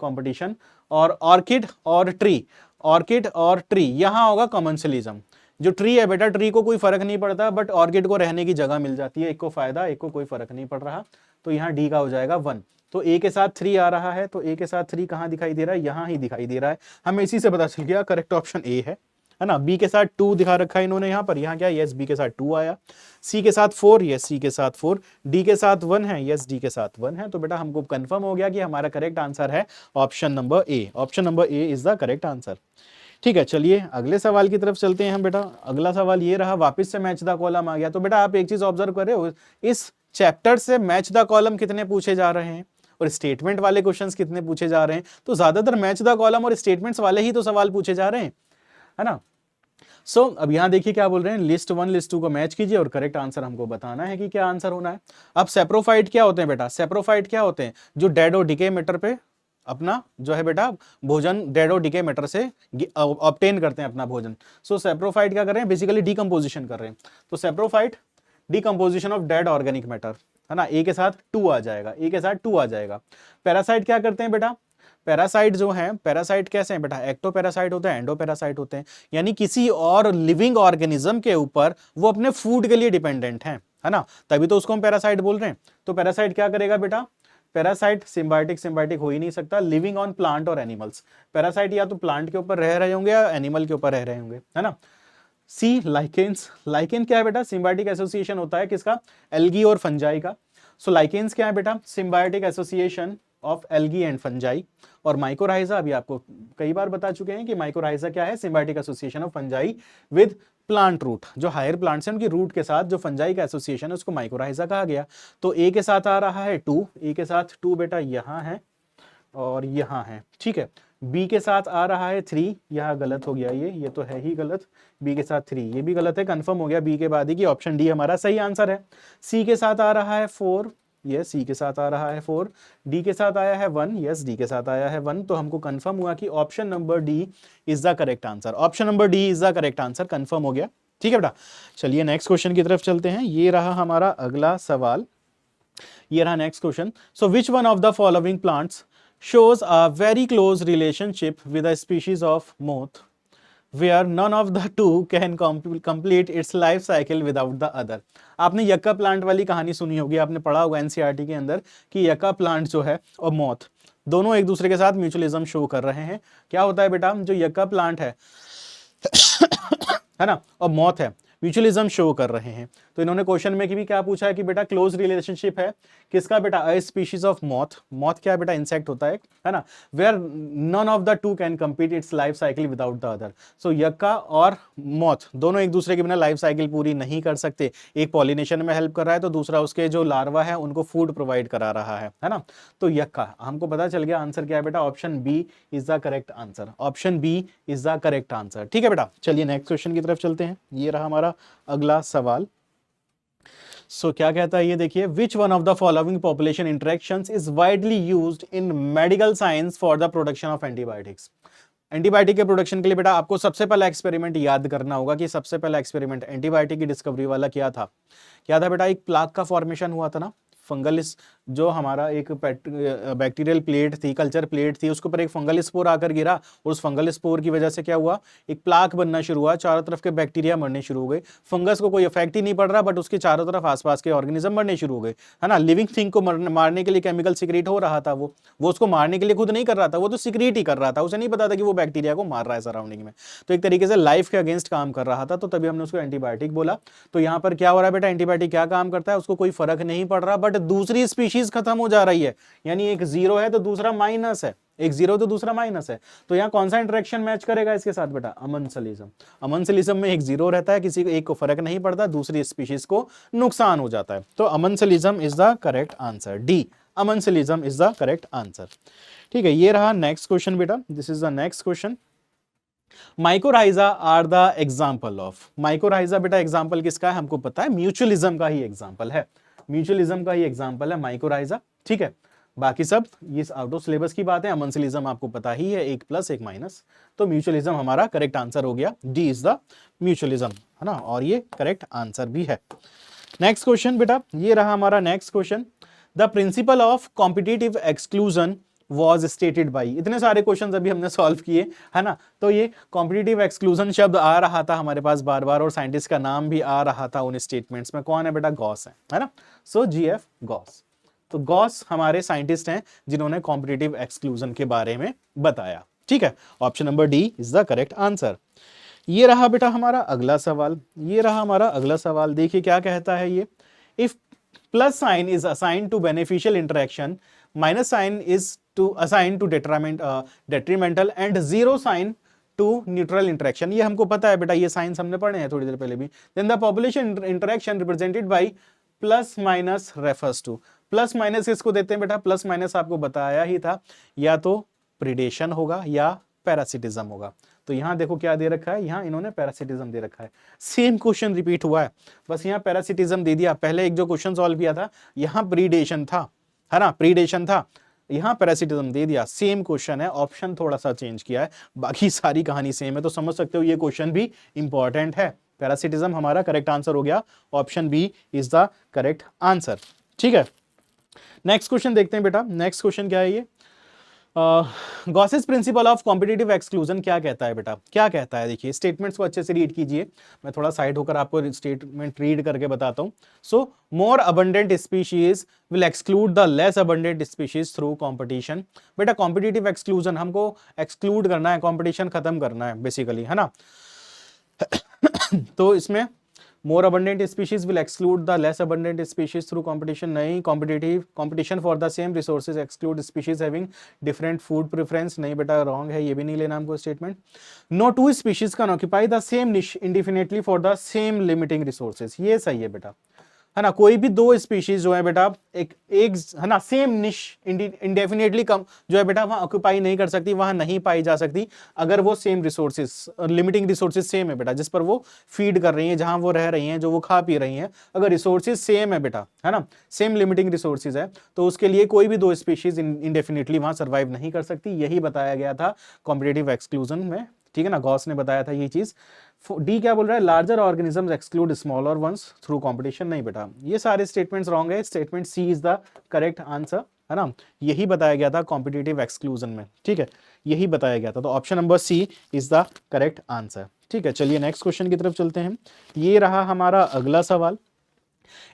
कॉम्पिटिशन। और ऑर्किड और ट्री, ऑर्किड और ट्री, यहां होगा कॉमर्शियलिज्म। जो ट्री है बेटा, ट्री को कोई फर्क नहीं पड़ता बट ऑर्किड को रहने की जगह मिल जाती है, एक को फायदा, एक को कोई फर्क नहीं पड़ रहा, तो यहाँ डी का हो जाएगा 1। तो ए के साथ 3 आ रहा है, तो ए के साथ 3 कहां दिखाई दे रहा है, यहां ही दिखाई दे रहा है, हमें इसी से पता चल गया करेक्ट ऑप्शन ए है ना। बी के साथ 2 दिखा रखा है इन्होंने यहाँ पर, यहाँ क्या, यस बी के साथ 2 आया। सी के साथ 4, यस सी के साथ 4। डी के साथ 1 है, यस डी के साथ 1 है। तो बेटा हमको कंफर्म हो गया कि हमारा करेक्ट आंसर है option number A, option number A is the correct answer. ठीक है, चलिए अगले सवाल की तरफ चलते हैं हम बेटा। अगला सवाल ये रहा, वापस से मैच द कॉलम आ गया। तो बेटा आप एक चीज ऑब्जर्व कर रहे हो, इस चैप्टर से मैच द कॉलम कितने पूछे जा रहे हैं और स्टेटमेंट वाले क्वेश्चंस कितने पूछे जा रहे हैं, तो ज्यादातर मैच द कॉलम और स्टेटमेंट्स वाले ही तो सवाल पूछे जा रहे हैं, है ना। सो अब यहां देखिए क्या बोल रहे हैं, लिस्ट 1 लिस्ट 2 को मैच कीजिए और करेक्ट आंसर हमको बताना है कि क्या आंसर होना है। अब सेप्रोफाइट क्या होते हैं बेटा, सेप्रोफाइट क्या होते हैं, जो डेड और डिके मैटर पे अपना जो है बेटा भोजन डेड और डिके मैटर से ऑब्टेन करते हैं अपना भोजन। सो सेप्रोफाइट क्या कर रहे हैं, बेसिकली डीकंपोजिशन कर रहे हैं। तो saprophyte decomposition of dead organic matter, है ना, ए के साथ 2 आ जाएगा, ए के साथ 2 आ जाएगा। पैरासाइट क्या करते हैं बेटा, पैरासाइट जो है, पैरासाइट कैसे हैं बेटा, एक्टो पैरासाइट होते हैं, एंडो पैरासाइट होते हैं, यानी किसी और लिविंग ऑर्गेनिज्म के ऊपर वो अपने फूड के लिए डिपेंडेंट है ना, तभी तो उसको हम पैरासाइट बोल रहे हैं। तो पैरासाइट क्या करेगा बेटा, पैरासाइट सिम्बायोटिक हो ही नहीं सकता, लिविंग ऑन प्लांट और एनिमल्स। पैरासाइट या तो प्लांट के ऊपर रह रहे होंगे या एनिमल के ऊपर रह रहे होंगे, है ना। सी, लाइकेन्स, लाइकेन क्या है बेटा, सिम्बायोटिक एसोसिएशन होता है किसका, एल्गी और फंजाई का। सो लाइकेन्स क्या है बेटा, symbiotic association of algae and fungi. और माइकोराइजा अभी आपको कई बार बता चुके हैं कि माइकोराइजा क्या है, symbiotic association of fungi with plant root, जो हायर प्लांट्स हैं उनकी रूट के साथ जो फंजाई का एसोसिएशन है उसको माइकोराइजा कहा गया। तो ए के साथ आ रहा है 2, ए के साथ 2 बेटा यहाँ है और यहाँ है, ठीक है। बी के साथ आ रहा है 3, यहाँ गलत हो गया, ये तो है ही गलत, बी के साथ 3 ये भी गलत है, कंफर्म हो गया बी के बाद ही कि ऑप्शन डी हमारा सही आंसर है। सी के साथ आ रहा है 4, ये सी के साथ आ रहा है 4, डी के साथ आया है 1, यस डी के साथ आया है 1, तो हमको कंफर्म हुआ कि option number D is the correct answer. Option number D is the correct answer, confirm हो गया। ठीक है बेटा, चलिए नेक्स्ट क्वेश्चन की तरफ चलते हैं। ये रहा हमारा अगला सवाल, ये रहा next question. So which one of the following plants shows a very close relationship with a species of moth where none of the two can complete its life cycle without the other। आपने यक्का plant वाली कहानी सुनी होगी, आपने पढ़ा होगा NCERT के अंदर कि यक्का प्लांट जो है और मोथ दोनों एक दूसरे के साथ म्यूचुअलिज्म शो कर रहे हैं। क्या होता है बेटा, जो यक्का प्लांट है ना, और मोथ है, म्यूचुअलिज्म शो कर रहे हैं। तो इन्होंने क्वेश्चन में भी क्या पूछा है कि बेटा क्लोज रिलेशनशिप है किसका बेटा, a species of moth. Moth क्या है बेटा, इंसेक्ट होता है ना, where none of the two can complete its life cycle without the other. So yucca और मॉथ दोनों एक दूसरे के बिना लाइफ साइकिल पूरी नहीं कर सकते। एक पॉलिनेशन में हेल्प कर रहा है तो दूसरा उसके जो लार्वा है उनको फूड प्रोवाइड करा रहा है ना। तो यक्का, हमको पता चल गया आंसर क्या है बेटा, option B is the correct answer. Option B is the correct answer. ठीक है बेटा, चलिए नेक्स्ट क्वेश्चन की तरफ चलते हैं। ये रहा हमारा अगला सवाल। क्या कहता है ये देखिए, विच one of the following population interactions is widely used in medical science for the production of antibiotics. Antibiotic के प्रोडक्शन के लिए बेटा आपको सबसे पहला एक्सपेरिमेंट याद करना होगा कि सबसे पहला एक्सपेरिमेंट एंटीबायोटिक की डिस्कवरी वाला क्या था बेटा, एक प्लाक का फॉर्मेशन हुआ था ना, फंगल, जो हमारा एक बैक्टीरियल प्लेट थी, कल्चर प्लेट थी, उसके ऊपर एक फंगल स्पोर आकर गिरा और उस फंगल स्पोर की वजह से क्या हुआ, एक प्लाक बनना शुरू हुआ, चारों तरफ के बैक्टीरिया मरने शुरू हो गए। फंगस को कोई इफेक्ट ही नहीं पड़ रहा, बट उसके चारों तरफ आसपास के ऑर्गेनिज्म मरने शुरू हो गए, है ना। लिविंग थिंग को मारने के लिए केमिकल सिक्रीट हो रहा था, वो उसको मारने के लिए खुद नहीं कर रहा था, वो तो सिक्रीट ही कर रहा था, उसे नहीं पता था कि वो बैक्टीरिया को मार रहा है सराउंडिंग में। तो एक तरीके से लाइफ के अगेंस्ट काम कर रहा था, तो तभी हमने उसको एंटीबायोटिक बोला। तो यहाँ पर क्या हो रहा है बेटा, एंटीबायोटिक क्या काम करता है, उसको कोई फर्क नहीं पड़ रहा, बट दूसरी स्पीशीज खत्म हो जा रही है, यानी एक जीरो है तो दूसरा माइनस है, एक जीरो तो दूसरा माइनस है। तो यहां कौन सा इंटरेक्शन मैच करेगा इसके साथ बेटा, अमेंसलिज्म। अमेंसलिज्म में एक जीरो रहता है, किसी को एक को फर्क नहीं पड़ता, दूसरी स्पीशीज को नुकसान हो जाता है। तो amensalism is the correct answer, D, amensalism is the correct answer. ठीक है, ये रहा नेक्स्ट क्वेश्चन बेटा, this is the next question. Mycorrhiza are the example of, mycorrhiza बेटा एग्जाम्पल किसका है, हमको पता है म्यूचुअलिज्म का ही एग्जाम्पल है, म्यूचुअलिज्म का ही एग्जाम्पल है माइकोराइजा। ठीक है, बाकी सब ये आउट ऑफ सिलेबस की बात है। अमेंसलिज्म आपको पता ही है, एक प्लस एक माइनस, तो म्यूचुअलिज्म हमारा करेक्ट आंसर हो गया, डी इज द म्यूचुअलिज्म, है ना, और ये करेक्ट आंसर भी है। नेक्स्ट क्वेश्चन बेटा, ये रहा हमारा next question. The principle of competitive exclusion was stated by, इतने सारे क्वेश्चंस अभी हमने सॉल्व किए, है ना। तो ये कॉम्पिटिटिव एक्सक्लूजन शब्द आ रहा था हमारे पास बार बार, और साइंटिस्ट का नाम भी आ रहा था उन स्टेटमेंट्स में। कौन है बेटा, गॉस है ना। सो जीएफ गॉस, तो गॉस हमारे साइंटिस्ट हैं जिन्होंने कॉम्पिटिटिव एक्सक्लूजन के बारे में बताया। ठीक है, option number D is the correct answer. ये रहा बेटा हमारा अगला सवाल, ये रहा हमारा अगला सवाल। देखिए क्या कहता है ये, if plus sign is assign to beneficial interaction, minus sign is to assign to detrimental and zero sign to neutral interaction. ये हमको पता है बेटा, ये साइंस हमने पढ़े हैं थोड़ी देर पहले भी। Then the population interaction represented by plus minus refers to, plus minus किसको देते हैं बेटा, प्लस माइनस आपको बताया ही था, या तो प्रीडेशन होगा या पैरासिटिज्म होगा। तो यहां देखो क्या दे रखा है, यहां इन्होंने पैरासिटिज्म दे रखा है, सेम क्वेश्चन रिपीट हुआ है, बस यहां पैरासिटिज्म दे दिया। पहले एक जो क्वेश्चन सॉल्व किया था यहां प्रीडेशन था, है ना, प्रीडेशन था, यहां पैरासिटिज्म दे दिया, सेम क्वेश्चन है, ऑप्शन थोड़ा सा चेंज किया है, बाकी सारी कहानी सेम है। तो समझ सकते हो ये क्वेश्चन भी इंपॉर्टेंट है। पैरासिटिज्म हमारा करेक्ट आंसर हो गया, option B is the correct answer. ठीक है, नेक्स्ट क्वेश्चन देखते हैं बेटा। नेक्स्ट क्वेश्चन क्या है ये, Gauss's principle of competitive exclusion क्या कहता है बेटा, क्या कहता है, देखिए स्टेटमेंट्स को अच्छे से रीड कीजिए, मैं थोड़ा साइड होकर आपको स्टेटमेंट रीड करके बताता हूं। So more abundant species will exclude the less abundant species through competition. बेटा कॉम्पिटिटिव एक्सक्लूजन हमको एक्सक्लूड करना है, कॉम्पिटिशन खत्म करना है बेसिकली, है ना। तो इसमें more abundant species will exclude the less abundant species through competition, नहीं, competition for the same resources exclude species having different food preference, नहीं बेटा wrong है, ये भी नहीं लेना हमको statement। no two species can occupy the same niche indefinitely for the same limiting resources, ये सही है बेटा। है ना, कोई भी दो स्पीशीज जो है बेटा एक एक है ना सेम निश इंडेफिनेटली कम जो है बेटा वहां ऑक्यूपाई नहीं कर सकती, वहां नहीं पाई जा सकती अगर वो same resources, limiting resources same है बेटा, जिस पर वो फीड कर रही हैं, जहां वो रह रही हैं, जो वो खा पी रही हैं, अगर रिसोर्सेज सेम है बेटा, है ना, सेम लिमिटिंग रिसोर्सेज है, तो उसके लिए कोई भी दो स्पीशीज इंडेफिनेटली वहां सर्वाइव नहीं कर सकती। यही बताया गया था कॉम्पिटेटिव एक्सक्लूजन में, ठीक है ना, गॉस ने बताया था ये चीज। डी क्या बोल रहा है, larger organisms exclude smaller ones through competition. नहीं बेटा, ये सारे स्टेटमेंट्स रॉन्ग है, statement C is the correct answer, है ना, यही बताया गया था कॉम्पिटिटिव एक्सक्लूजन में, ठीक है, यही बताया गया था, तो option number C is the correct answer. ठीक है, चलिए नेक्स्ट क्वेश्चन की तरफ चलते हैं। ये रहा हमारा अगला सवाल।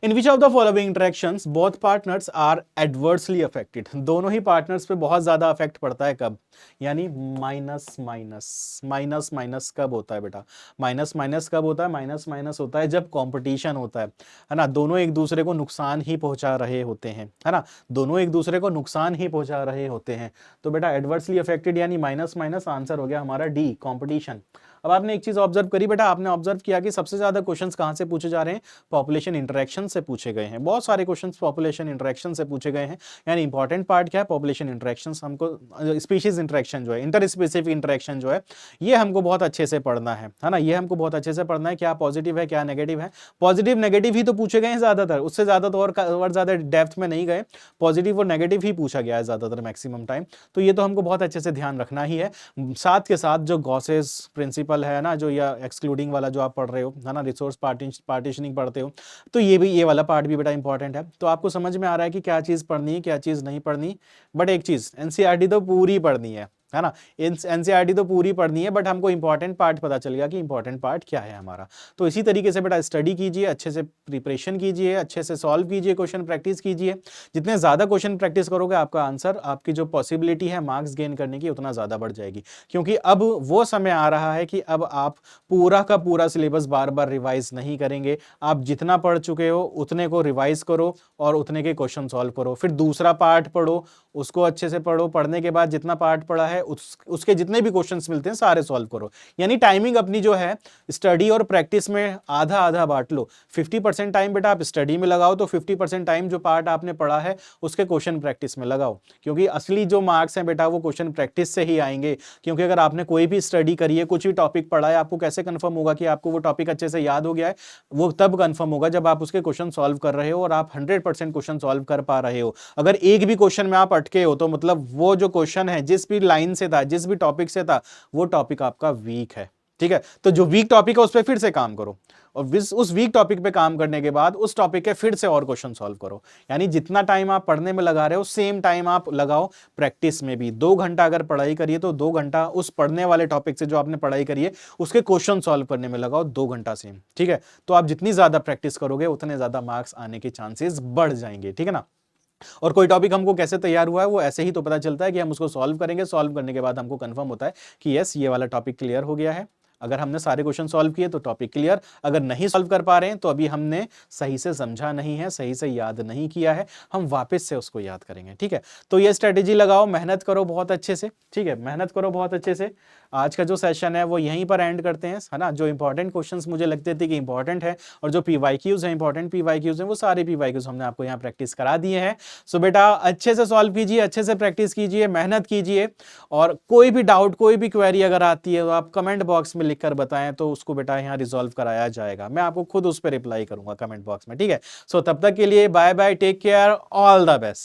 In which of the following interactions both partners are adversely affected. दोनों ही पार्टनर्स पे बहुत ज्यादा अफेक्ट पड़ता है, कब, यानी माइनस माइनस, माइनस माइनस कब होता है बेटा, माइनस माइनस कब होता है, माइनस माइनस होता है जब कंपटीशन होता है ना, दोनों एक दूसरे को नुकसान ही पहुंचा रहे होते हैं, है ना, दोनों एक दूसरे को नुकसान ही पहुंचा रहे होते हैं, तो बेटा एडवर्सली अफेक्टेड यानी माइनस माइनस, आंसर हो गया हमारा डी, कंपटीशन। अब आपने एक चीज ऑब्जर्व करी बेटा, आपने ऑब्जर्व किया कि सबसे ज्यादा क्वेश्चंस कहां से पूछे जा रहे हैं, पॉपुलेशन इंटरेक्शन से पूछे गए हैं, बहुत सारे क्वेश्चंस पॉपुलेशन इंटरेक्शन से पूछे गए हैं, यानी इंपॉर्टेंट पार्ट क्या है, पॉपुलेशन इंटरेक्शन, हमको स्पीशीज इंटरेक्शन जो है, इंटर स्पेसिफिक इंटरेक्शन जो है, ये हमको बहुत अच्छे से पढ़ना है ना, ये हमको बहुत अच्छे से पढ़ना है, क्या पॉजिटिव है क्या नेगेटिव है, पॉजिटिव नेगेटिव ही तो पूछे गए हैं ज्यादातर, उससे ज्यादा तो और ज्यादा डेप्थ में नहीं गए, पॉजिटिव और नेगेटिव ही पूछा गया है ज्यादातर मैक्सिमम टाइम, तो ये तो हमको बहुत अच्छे से ध्यान रखना ही है। साथ के साथ जो गॉसेस प्रिंसिपल है ना, जो या एक्सक्लूडिंग वाला जो आप पढ़ रहे हो, है ना, रिसोर्स पार्टीशनिंग पढ़ते हो, तो ये वाला पार्ट भी बड़ा इंपॉर्टेंट है। तो आपको समझ में आ रहा है कि क्या चीज पढ़नी है क्या चीज नहीं पढ़नी, बट एक चीज एनसीईआरटी तो पूरी पढ़नी है ना, एनसीईआरटी तो पूरी पढ़नी है, बट हमको इंपॉर्टेंट पार्ट पता चल गया कि इंपॉर्टेंट पार्ट क्या है हमारा। तो इसी तरीके से बेटा स्टडी कीजिए, अच्छे से प्रिपरेशन कीजिए, अच्छे से सॉल्व कीजिए, क्वेश्चन प्रैक्टिस कीजिए, जितने ज्यादा क्वेश्चन प्रैक्टिस करोगे आपका आंसर, आपकी जो पॉसिबिलिटी है मार्क्स गेन करने की उतना ज्यादा बढ़ जाएगी, क्योंकि अब वो समय आ रहा है कि अब आप पूरा का पूरा सिलेबस बार बार रिवाइज नहीं करेंगे, आप जितना पढ़ चुके हो उतने को रिवाइज करो और उतने के क्वेश्चन सॉल्व करो, फिर दूसरा पार्ट पढ़ो, उसको अच्छे से पढ़ो, पढ़ने के बाद जितना पार्ट पढ़ा है उसके जितने भी क्वेश्चंस मिलते हैं सारे सॉल्व करो, यानी टाइमिंग अपनी जो है स्टडी और प्रैक्टिस में आधा आधा बांट लो, 50% टाइम बेटा आप स्टडी में लगाओ, तो 50% टाइम जो पार्ट आपने पढ़ा है उसके क्वेश्चन प्रैक्टिस में लगाओ, क्योंकि असली जो मार्क्स हैं बेटा वो क्वेश्चन प्रैक्टिस से ही आएंगे, क्योंकि अगर आपने कोई भी स्टडी करी है, कुछ भी टॉपिक पढ़ा है, आपको कैसे कंफर्म होगा कि आपको वो टॉपिक अच्छे से याद हो गया है, वो तब कंफर्म होगा जब आप उसके क्वेश्चन सॉल्व कर रहे हो और आप 100% क्वेश्चन सॉल्व कर पा रहे हो। अगर एक भी क्वेश्चन में आप अटके हो तो मतलब वो जो क्वेश्चन है जिस भी लाइन से था, जिस भी टॉपिक से था, वो टॉपिक आपका वीक है, ठीक है, तो जो वीक टॉपिक है उस पर फिर से काम करो, और उस वीक टॉपिक पे काम करने के बाद उस टॉपिक के फिर से और क्वेश्चन सॉल्व करो, यानी जितना टाइम आप पढ़ने में लगा रहे हो सेम टाइम आप लगाओ प्रैक्टिस में भी। 2 घंटा अगर पढ़ाई करिए तो 2 घंटा उस पढ़ने वाले टॉपिक से जो आपने पढ़ाई करी है उसके क्वेश्चन सॉल्व करने में लगाओ 2 घंटा सेम, ठीक है, तो आप जितनी ज्यादा प्रैक्टिस करोगे उतने ज्यादा मार्क्स आने के चांसेस बढ़ जाएंगे, ठीक है ना। और कोई टॉपिक हमको कैसे तैयार हुआ है वो ऐसे ही तो पता चलता है कि हम उसको सॉल्व करेंगे, सॉल्व करने के बाद हमको कंफर्म होता है कि यस ये वाला टॉपिक क्लियर हो गया है, अगर हमने सारे क्वेश्चन सॉल्व किए तो टॉपिक क्लियर, अगर नहीं सॉल्व कर पा रहे हैं तो अभी हमने सही से समझा नहीं है, सही से याद नहीं किया है, हम वापस से उसको याद करेंगे, ठीक है। तो ये स्ट्रेटेजी लगाओ, मेहनत करो बहुत अच्छे से, ठीक है, मेहनत करो बहुत अच्छे से। आज का जो सेशन है वो यहीं पर एंड करते हैं, है ना, जो इंपॉर्टेंट क्वेश्चंस मुझे लगते थे कि इंपॉर्टेंट है और जो पीवाईक्यूज है, इंपॉर्टेंट पीवाईक्यूज हैं, वो सारे पीवाईक्यूज हमने आपको यहाँ प्रैक्टिस करा दिए हैं। सो बेटा अच्छे से सॉल्व कीजिए, अच्छे से प्रैक्टिस कीजिए, मेहनत कीजिए, और कोई भी डाउट कोई भी क्वेरी अगर आती है तो आप कमेंट बॉक्स में लिखकर बताएं, तो उसको बेटा यहाँ रिजॉल्व कराया जाएगा, मैं आपको खुद उस पर रिप्लाई करूंगा कमेंट बॉक्स में, ठीक है। सो तब तक के लिए bye bye, take care, all the best.